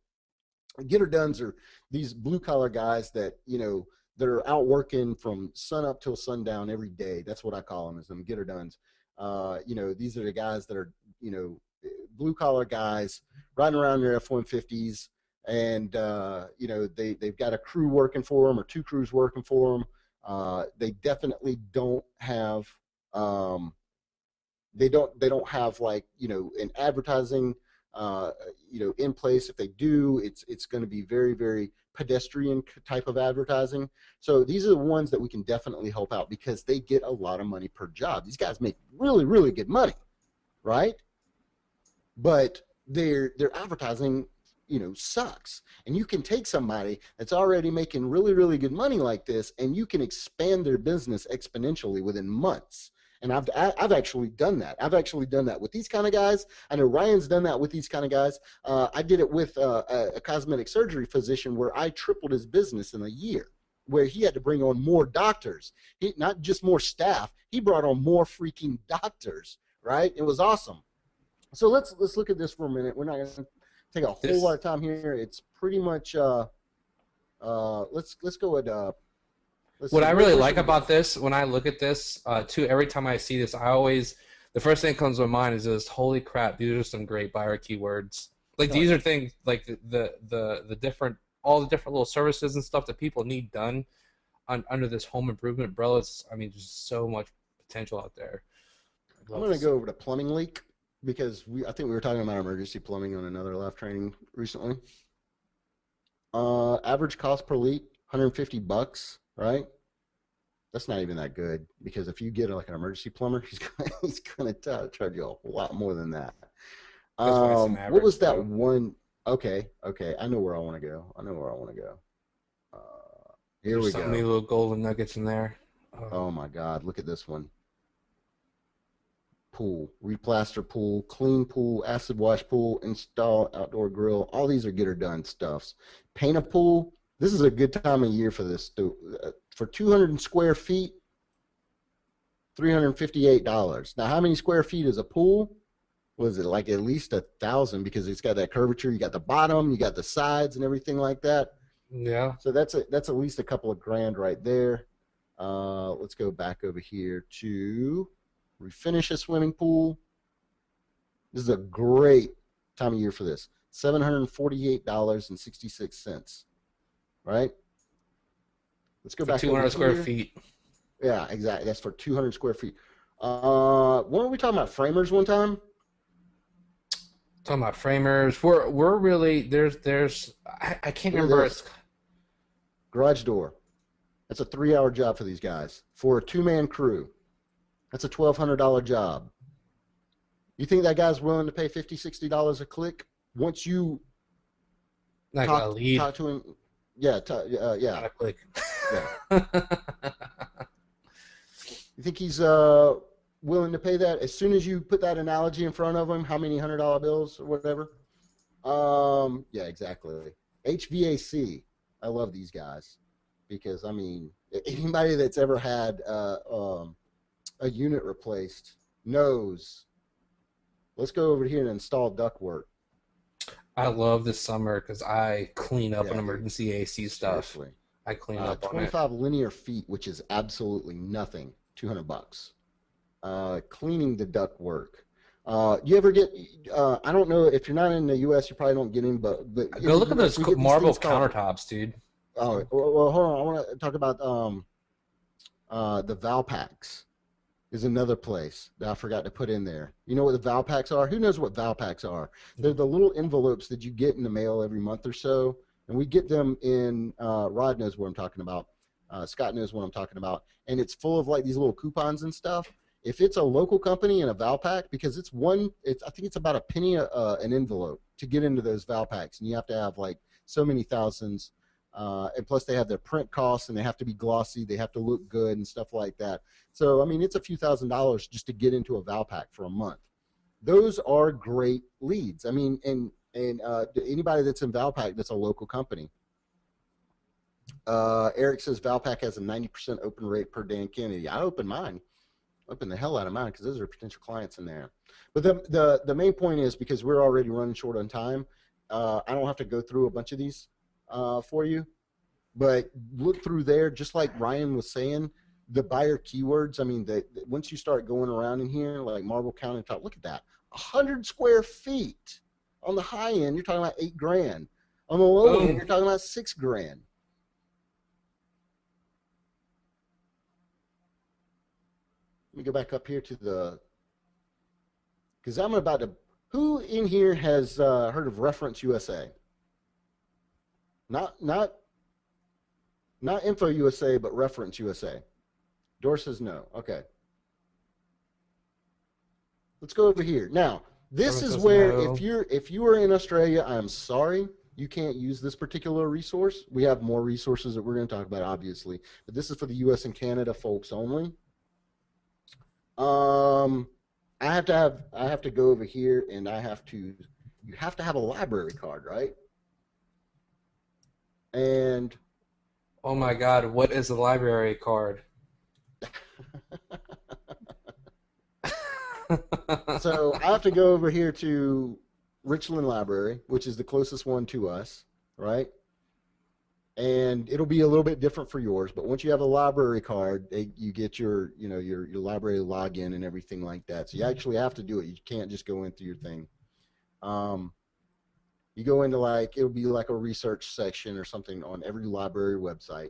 get her dones are these blue collar guys that that are out working from sun up till sundown every day. That's what I call them, is them get her dones. These are the guys that are blue collar guys riding around their F-150s, and they've got a crew working for them or two crews working for them. They definitely don't have they don't have like an advertising in place. If they do, it's going to be very, very pedestrian type of advertising. So these are the ones that we can definitely help out because they get a lot of money per job. These guys make really, really good money, right? But their advertising sucks. And you can take somebody that's already making really, really good money like this, and you can expand their business exponentially within months. And I've actually done that. I've actually done that with these kind of guys. I know Ryan's done that with these kind of guys. I did it with a cosmetic surgery physician where I tripled his business in a year, where he had to bring on more doctors. Not just more staff. He brought on more freaking doctors. Right? It was awesome. So let's look at this for a minute. We're not going to take a whole lot This of time here. It's pretty much let's go at let's what see I really where should like we about go? this when I look at this too. Every time I see this, I always the first thing that comes to my mind is just holy crap. These are some great buyer keywords. Like Oh these yeah. are things like the different all the different little services and stuff that people need done under this home improvement umbrella. It's I mean, there's so much potential out there. I'd I'm love going to to go see. over to plumbing leak because I think we were talking about emergency plumbing on another live training recently. average cost per leak, $150, right? That's not even that good because if you get like an emergency plumber, he's gonna charge you a whole lot more than that. That's why it's an What average was that though. one? Okay, okay, I know where I want to go. I know where I want to go. Here There's we so many go. little golden nuggets in there. Oh my God, look at this one. Pool, replaster pool, clean pool, acid wash pool, install outdoor grill. All these are get her done stuffs. Paint a pool. This is a good time of year for this. For 200 square feet, $358. Now, how many square feet is a pool? Was it like at least 1,000 because it's got that curvature? You got the bottom, you got the sides, and everything like that. Yeah. So that's at least a couple of grand right there. Let's go back over here to refinish a swimming pool. This is a great time of year for this. $748.66. Right? Let's go For back 200 over square here. feet. Yeah, exactly. That's for 200 square feet. Weren't we talking about framers one time? Talking about framers. We're really I can't Look at remember. this. Garage door. That's a 3-hour job for these guys. For a 2-man crew. That's a $1,200 job. You think that guy's willing to pay $50, $60 a click once you Like a lead, talk to him? Yeah, yeah, not a click. yeah. You think he's willing to pay that as soon as you put that analogy in front of him? How many $100 bills or whatever? Yeah, exactly. HVAC. I love these guys because I mean, anybody that's ever had a unit replaced knows. Let's go over here and install ductwork. I love this summer because I clean up an Yeah, dude. emergency AC stuff. Seriously. I clean up on it. 25 linear feet, which is absolutely nothing. $200. Cleaning the ductwork. You ever get? I don't know if you're not in the U.S. You probably don't get in, but in Go the look at U.S. those we get these marble things called. countertops, dude. Oh, well, hold on. I want to talk about the Valpaks is another place that I forgot to put in there. You know what the Valpaks are? Who knows what Valpaks are? They're the little envelopes that you get in the mail every month or so, and we get them in. Rod knows what I'm talking about. Scott knows what I'm talking about, and it's full of like these little coupons and stuff. If it's a local company and a Valpak, because I think it's about a penny an envelope to get into those Valpaks, and you have to have like so many thousands. And plus, they have their print costs, and they have to be glossy. They have to look good and stuff like that. So, I mean, it's a few $1,000s just to get into a Valpak for a month. Those are great leads. I mean, and anybody that's in Valpak that's a local company. Eric says Valpak has a 90% open rate per Dan Kennedy. I open mine. Open the hell out of mine because those are potential clients in there. But the main point is because we're already running short on time, I don't have to go through a bunch of these for you. But look through there, just like Ryan was saying, the buyer keywords. I mean, once you start going around in here, like marble countertop, look at that, 100 square feet. On the high end, you're talking about $8,000. On the low end, Boom. you're talking about $6,000. Let me go back up here to because I'm about to. Who in here has heard of Reference USA? Not Info USA, but Reference USA. Dor says no. Okay. Let's go over here. Now, this Everyone is says where no. if you are in Australia, I'm sorry, you can't use this particular resource. We have more resources that we're going to talk about, obviously, but this is for the U.S. and Canada folks only. I have to go over here and you have to have a library card, right? And Oh my God, what is a library card? so I have to go over here to Richland Library, which is the closest one to us, right? And it'll be a little bit different for yours, but once you have a library card, you get your library login and everything like that. So you actually have to do it. You can't just go into your thing. You go into it'll be like a research section or something on every library website,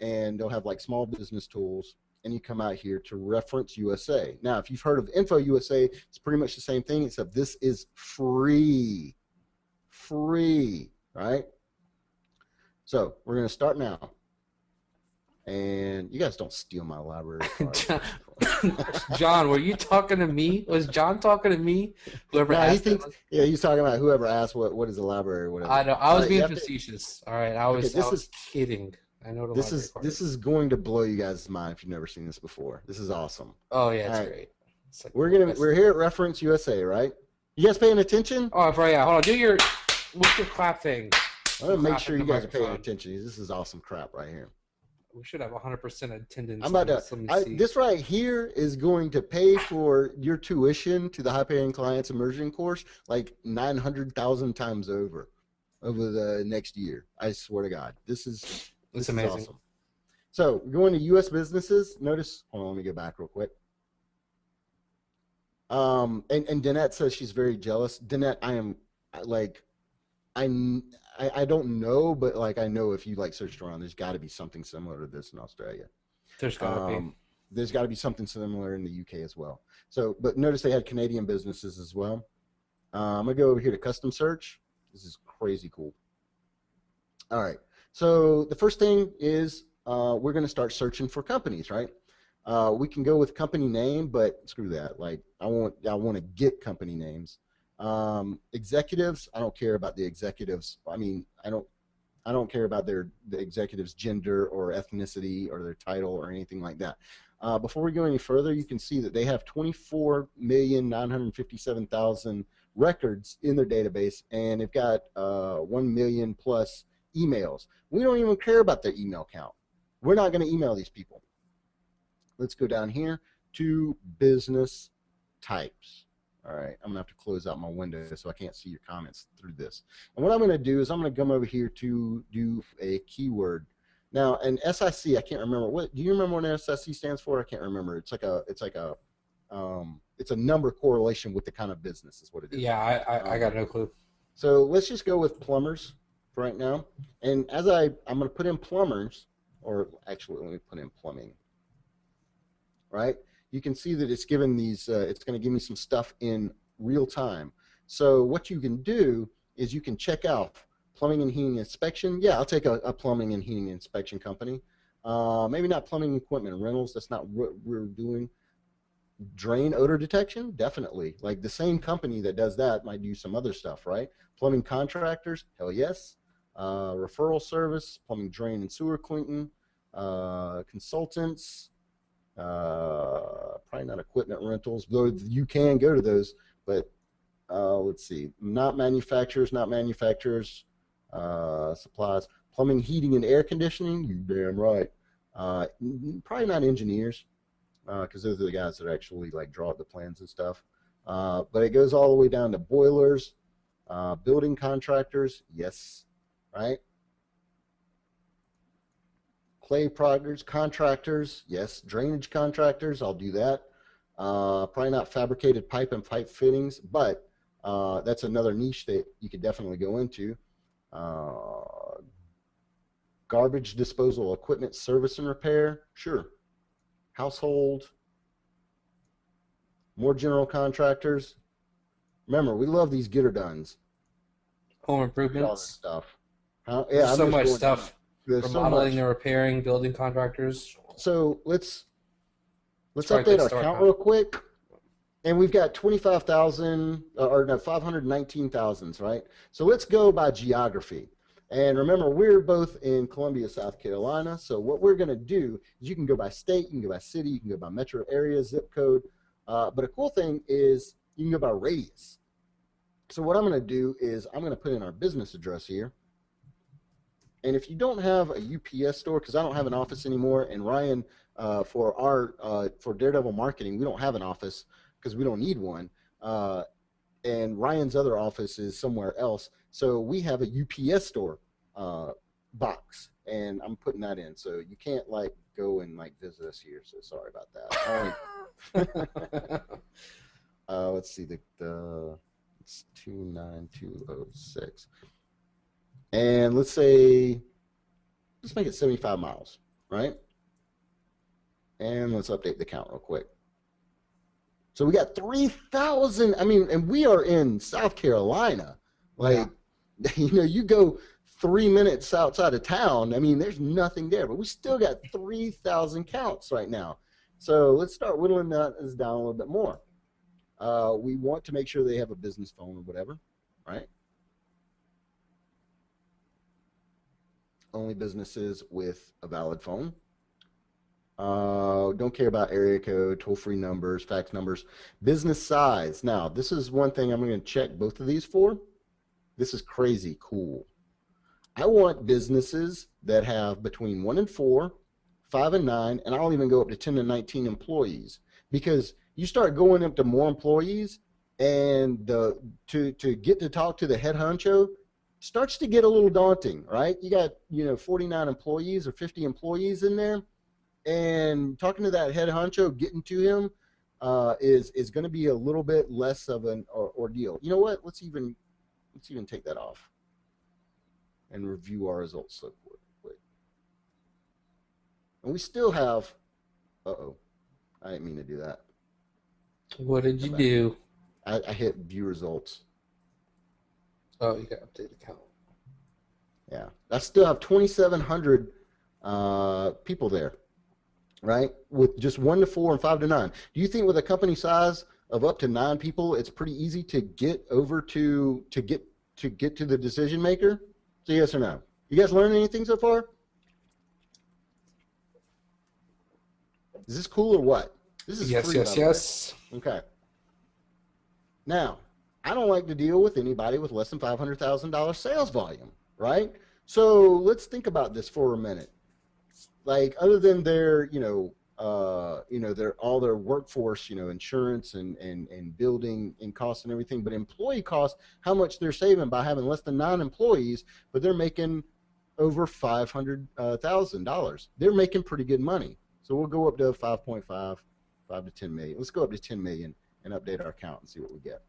and they'll have like small business tools. And you come out here to Reference USA. Now, if you've heard of Info USA, it's pretty much the same thing, except this is free, right? So we're going to start now. And you guys don't steal my library card. John, John, were you talking to me? Was John talking to me? Whoever No, he asked thinks, that. yeah, he's talking about whoever asked what is a library or I whatever. know. I All was right, you being have to, facetious. All right. I okay, was. I was kidding. I know the library card this is. is going to blow you guys' mind if you've never seen this before. This is awesome. Oh yeah, All it's right, great. It's like the best. we're here at Reference USA, right? You guys paying attention? Oh, right. Yeah. Hold on. Do your what's your clap thing? I'm gonna make Clap sure at the you guys are paying microphone. attention. This is awesome crap right here. We should have 100% attendance I'm on about this. Let to. me see. This right here is going to pay for your tuition to the High Paying Clients Immersion course like 900,000 times over the next year. I swear to God, It's this is amazing. awesome. So going to U.S. businesses. Notice. Hold on, let me go back real quick. And Danette says she's very jealous. Danette, I am like, I don't know, but like I know if you like searched around, there's got to be something similar to this in Australia. There's gotta be. There's got to be something similar in the UK as well. So, but notice they had Canadian businesses as well. I'm gonna go over here to custom search. This is crazy cool. All right. So the first thing is we're gonna start searching for companies, right? We can go with company name, but screw that. Like I want to get company names. Executives, I don't care about the executives. I mean, I don't care about the executives' gender or ethnicity or their title or anything like that. Before we go any further, you can see that they have 24,957,000 records in their database, and they've got 1 million plus emails. We don't even care about their email count. We're not going to email these people. Let's go down here to business types. All right, I'm going to have to close out my window so I can't see your comments through this. And what I'm going to do is I'm going to come over here to do a keyword. Now, an SIC, I can't remember. What do you remember what an SIC stands for? I can't remember. It's a number correlation with the kind of business is what it is. Yeah, I got no clue. So let's just go with plumbers for right now. And as I'm going to put in plumbers, or actually let me put in plumbing. Right? You can see that it's given these, it's going to give me some stuff in real time. So what you can do is you can check out plumbing and heating inspection. Yeah, I'll take a plumbing and heating inspection company. Maybe not plumbing equipment rentals. That's not what we're doing. Drain odor detection, definitely. Like the same company that does that might do some other stuff, right? Plumbing contractors, hell yes. Referral service, plumbing drain and sewer cleaning, consultants. Probably not equipment rentals, though you can go to those, but let's see, not manufacturers, supplies, plumbing, heating, and air conditioning, you damn right. Probably not engineers, because those are the guys that actually like draw up the plans and stuff. But it goes all the way down to boilers, building contractors, yes, right? Clay proggers, contractors, yes. Drainage contractors, I'll do that. Probably not fabricated pipe and pipe fittings, but that's another niche that you could definitely go into. Garbage disposal equipment service and repair, sure. Household, more general contractors. Remember, we love these get-her-dones. Home All this improvements. stuff. There's Yeah, I'm so just much going down. stuff. There's so Remodeling much. and repairing, building contractors. So let's probably a update good our start, count huh? real quick. And we've got 25,000, or no, 519,000s, right? So let's go by geography. And remember, we're both in Columbia, South Carolina. So what we're going to do is you can go by state, you can go by city, you can go by metro area, zip code. But a cool thing is you can go by radius. So what I'm going to do is I'm going to put in our business address here. And if you don't have a UPS store, because I don't have an office anymore, and Ryan, for Daredevil Marketing, we don't have an office because we don't need one. And Ryan's other office is somewhere else. So we have a UPS store box, and I'm putting that in. So you can't like go and like visit us here. So sorry about that. Let's see, it's 29206. And let's make it 75 miles, right? And let's update the count real quick. So we got 3,000. I mean, and we are in South Carolina. Like, Yeah. you know, you go 3 minutes outside of town. I mean, there's nothing there, but we still got 3,000 counts right now. So let's start whittling this down a little bit more. We want to make sure they have a business phone or whatever, right? Only businesses with a valid phone. Don't care about area code, toll-free numbers, fax numbers. Business size. Now, this is one thing I'm going to check both of these for. This is crazy cool. I want businesses that have between 1 and 4, 5 and 9, and I'll even go up to 10 and 19 employees. Because you start going up to more employees, and to get to talk to the head honcho starts to get a little daunting, right? You got 49 employees or 50 employees in there, and talking to that head honcho, getting to him is going to be a little bit less of an ordeal. You know what? Let's even take that off and review our results so quick. And we still have. Uh-oh, I didn't mean to do that. What did you do? I hit view results. Oh, you got to update the count. Yeah, I still have 2,700 people there, right? With just 1 to 4 and 5 to 9. Do you think with a company size of up to 9 people, it's pretty easy to get over to get to the decision maker? So yes or no? You guys learned anything so far? Is this cool or what? This is yes, free, yes, yes. Okay. Now, I don't like to deal with anybody with less than $500,000 sales volume, right? So let's think about this for a minute. Like, other than their, their all their workforce, insurance and building and costs and everything, but employee costs, how much they're saving by having less than 9 employees, but they're making over $500,000. They're making pretty good money. So we'll go up to 5.5, 5 to 10 million. Let's go up to 10 million and update our count and see what we get.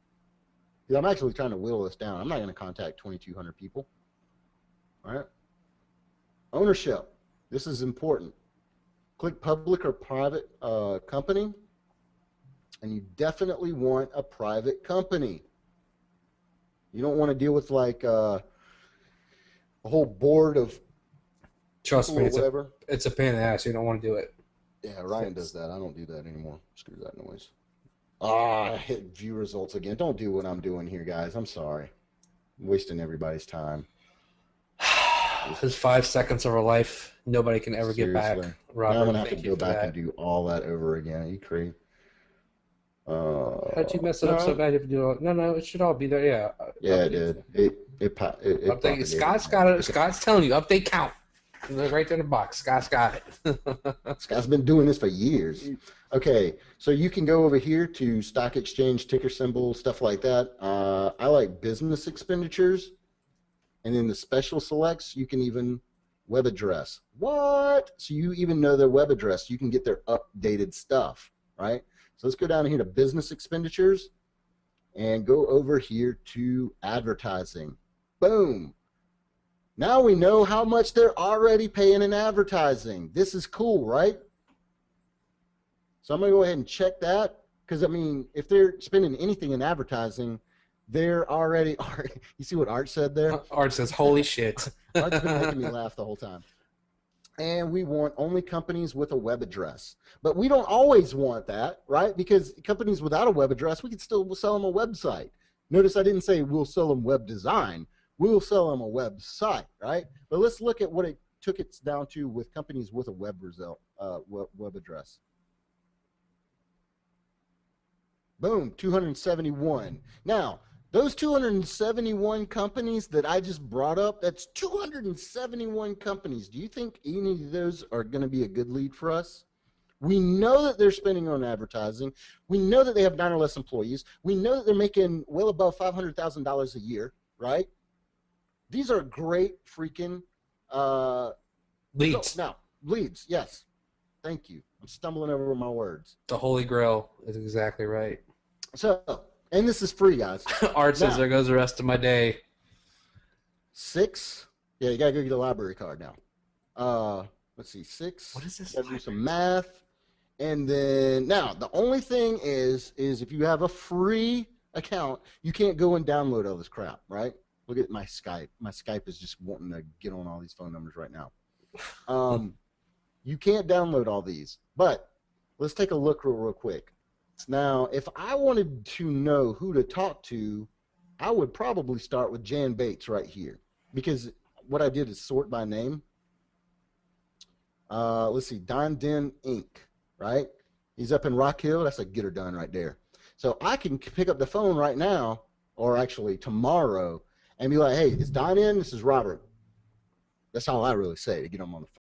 Because I'm actually trying to whittle this down. I'm not going to contact 2,200 people. All right. Ownership. This is important. Click public or private company, and you definitely want a private company. You don't want to deal with like a whole board of Trust me, whatever. It's a pain in the ass. You don't want to do it. Yeah, Ryan does that. I don't do that anymore. Screw that noise. I hit view results again. Don't do what I'm doing here, guys. I'm sorry. I'm wasting everybody's time. It's 5 seconds of our life. Nobody can ever get back. Robert, now I'm going to have to go back and do all that over again. Are you crazy? How'd you mess it up so bad? You have to do it? No, it should all be there. Yeah. Yeah, it did. It update. Scott's got it. Scott's telling you update count. Right there in the box. Scott's got it. Scott's been doing this for years. Okay, so you can go over here to stock exchange, ticker symbol, stuff like that. I like business expenditures. And in the special selects, you can even web address. What? So you even know their web address. You can get their updated stuff, right? So let's go down here to business expenditures and go over here to advertising. Boom. Now we know how much they're already paying in advertising. This is cool, right? So I'm going to go ahead and check that because, I mean, if they're spending anything in advertising, they're already – you see what Art said there? Art says, holy shit. Art's been making me laugh the whole time. And we want only companies with a web address. But we don't always want that, right? Because companies without a web address, we can still sell them a website. Notice I didn't say we'll sell them web design. We'll sell them a website, right? But let's look at what it took it down to with companies with a web address. Boom, 271. Now, those 271 companies that I just brought up, that's 271 companies. Do you think any of those are going to be a good lead for us? We know that they're spending on advertising. We know that they have 9 or less employees. We know that they're making well above $500,000 a year, right? These are great freaking leads. No, leads, yes. Thank you. I'm stumbling over my words. The Holy Grail is exactly right. So, and this is free, guys. Art says, there goes the rest of my day. 6. Yeah, you got to go get a library card now. Let's see, 6. What is this? Got to do some math. And then, now, the only thing is if you have a free account, you can't go and download all this crap, right? Look at my Skype. My Skype is just wanting to get on all these phone numbers right now. You can't download all these, but let's take a look real quick. Now, if I wanted to know who to talk to, I would probably start with Jan Bates right here, because what I did is sort by name. Let's see, Don Den Inc., right? He's up in Rock Hill. That's a get her done right there. So I can pick up the phone right now, or actually tomorrow, and be like, hey, is Don in? This is Robert. That's all I really say to get him on the phone.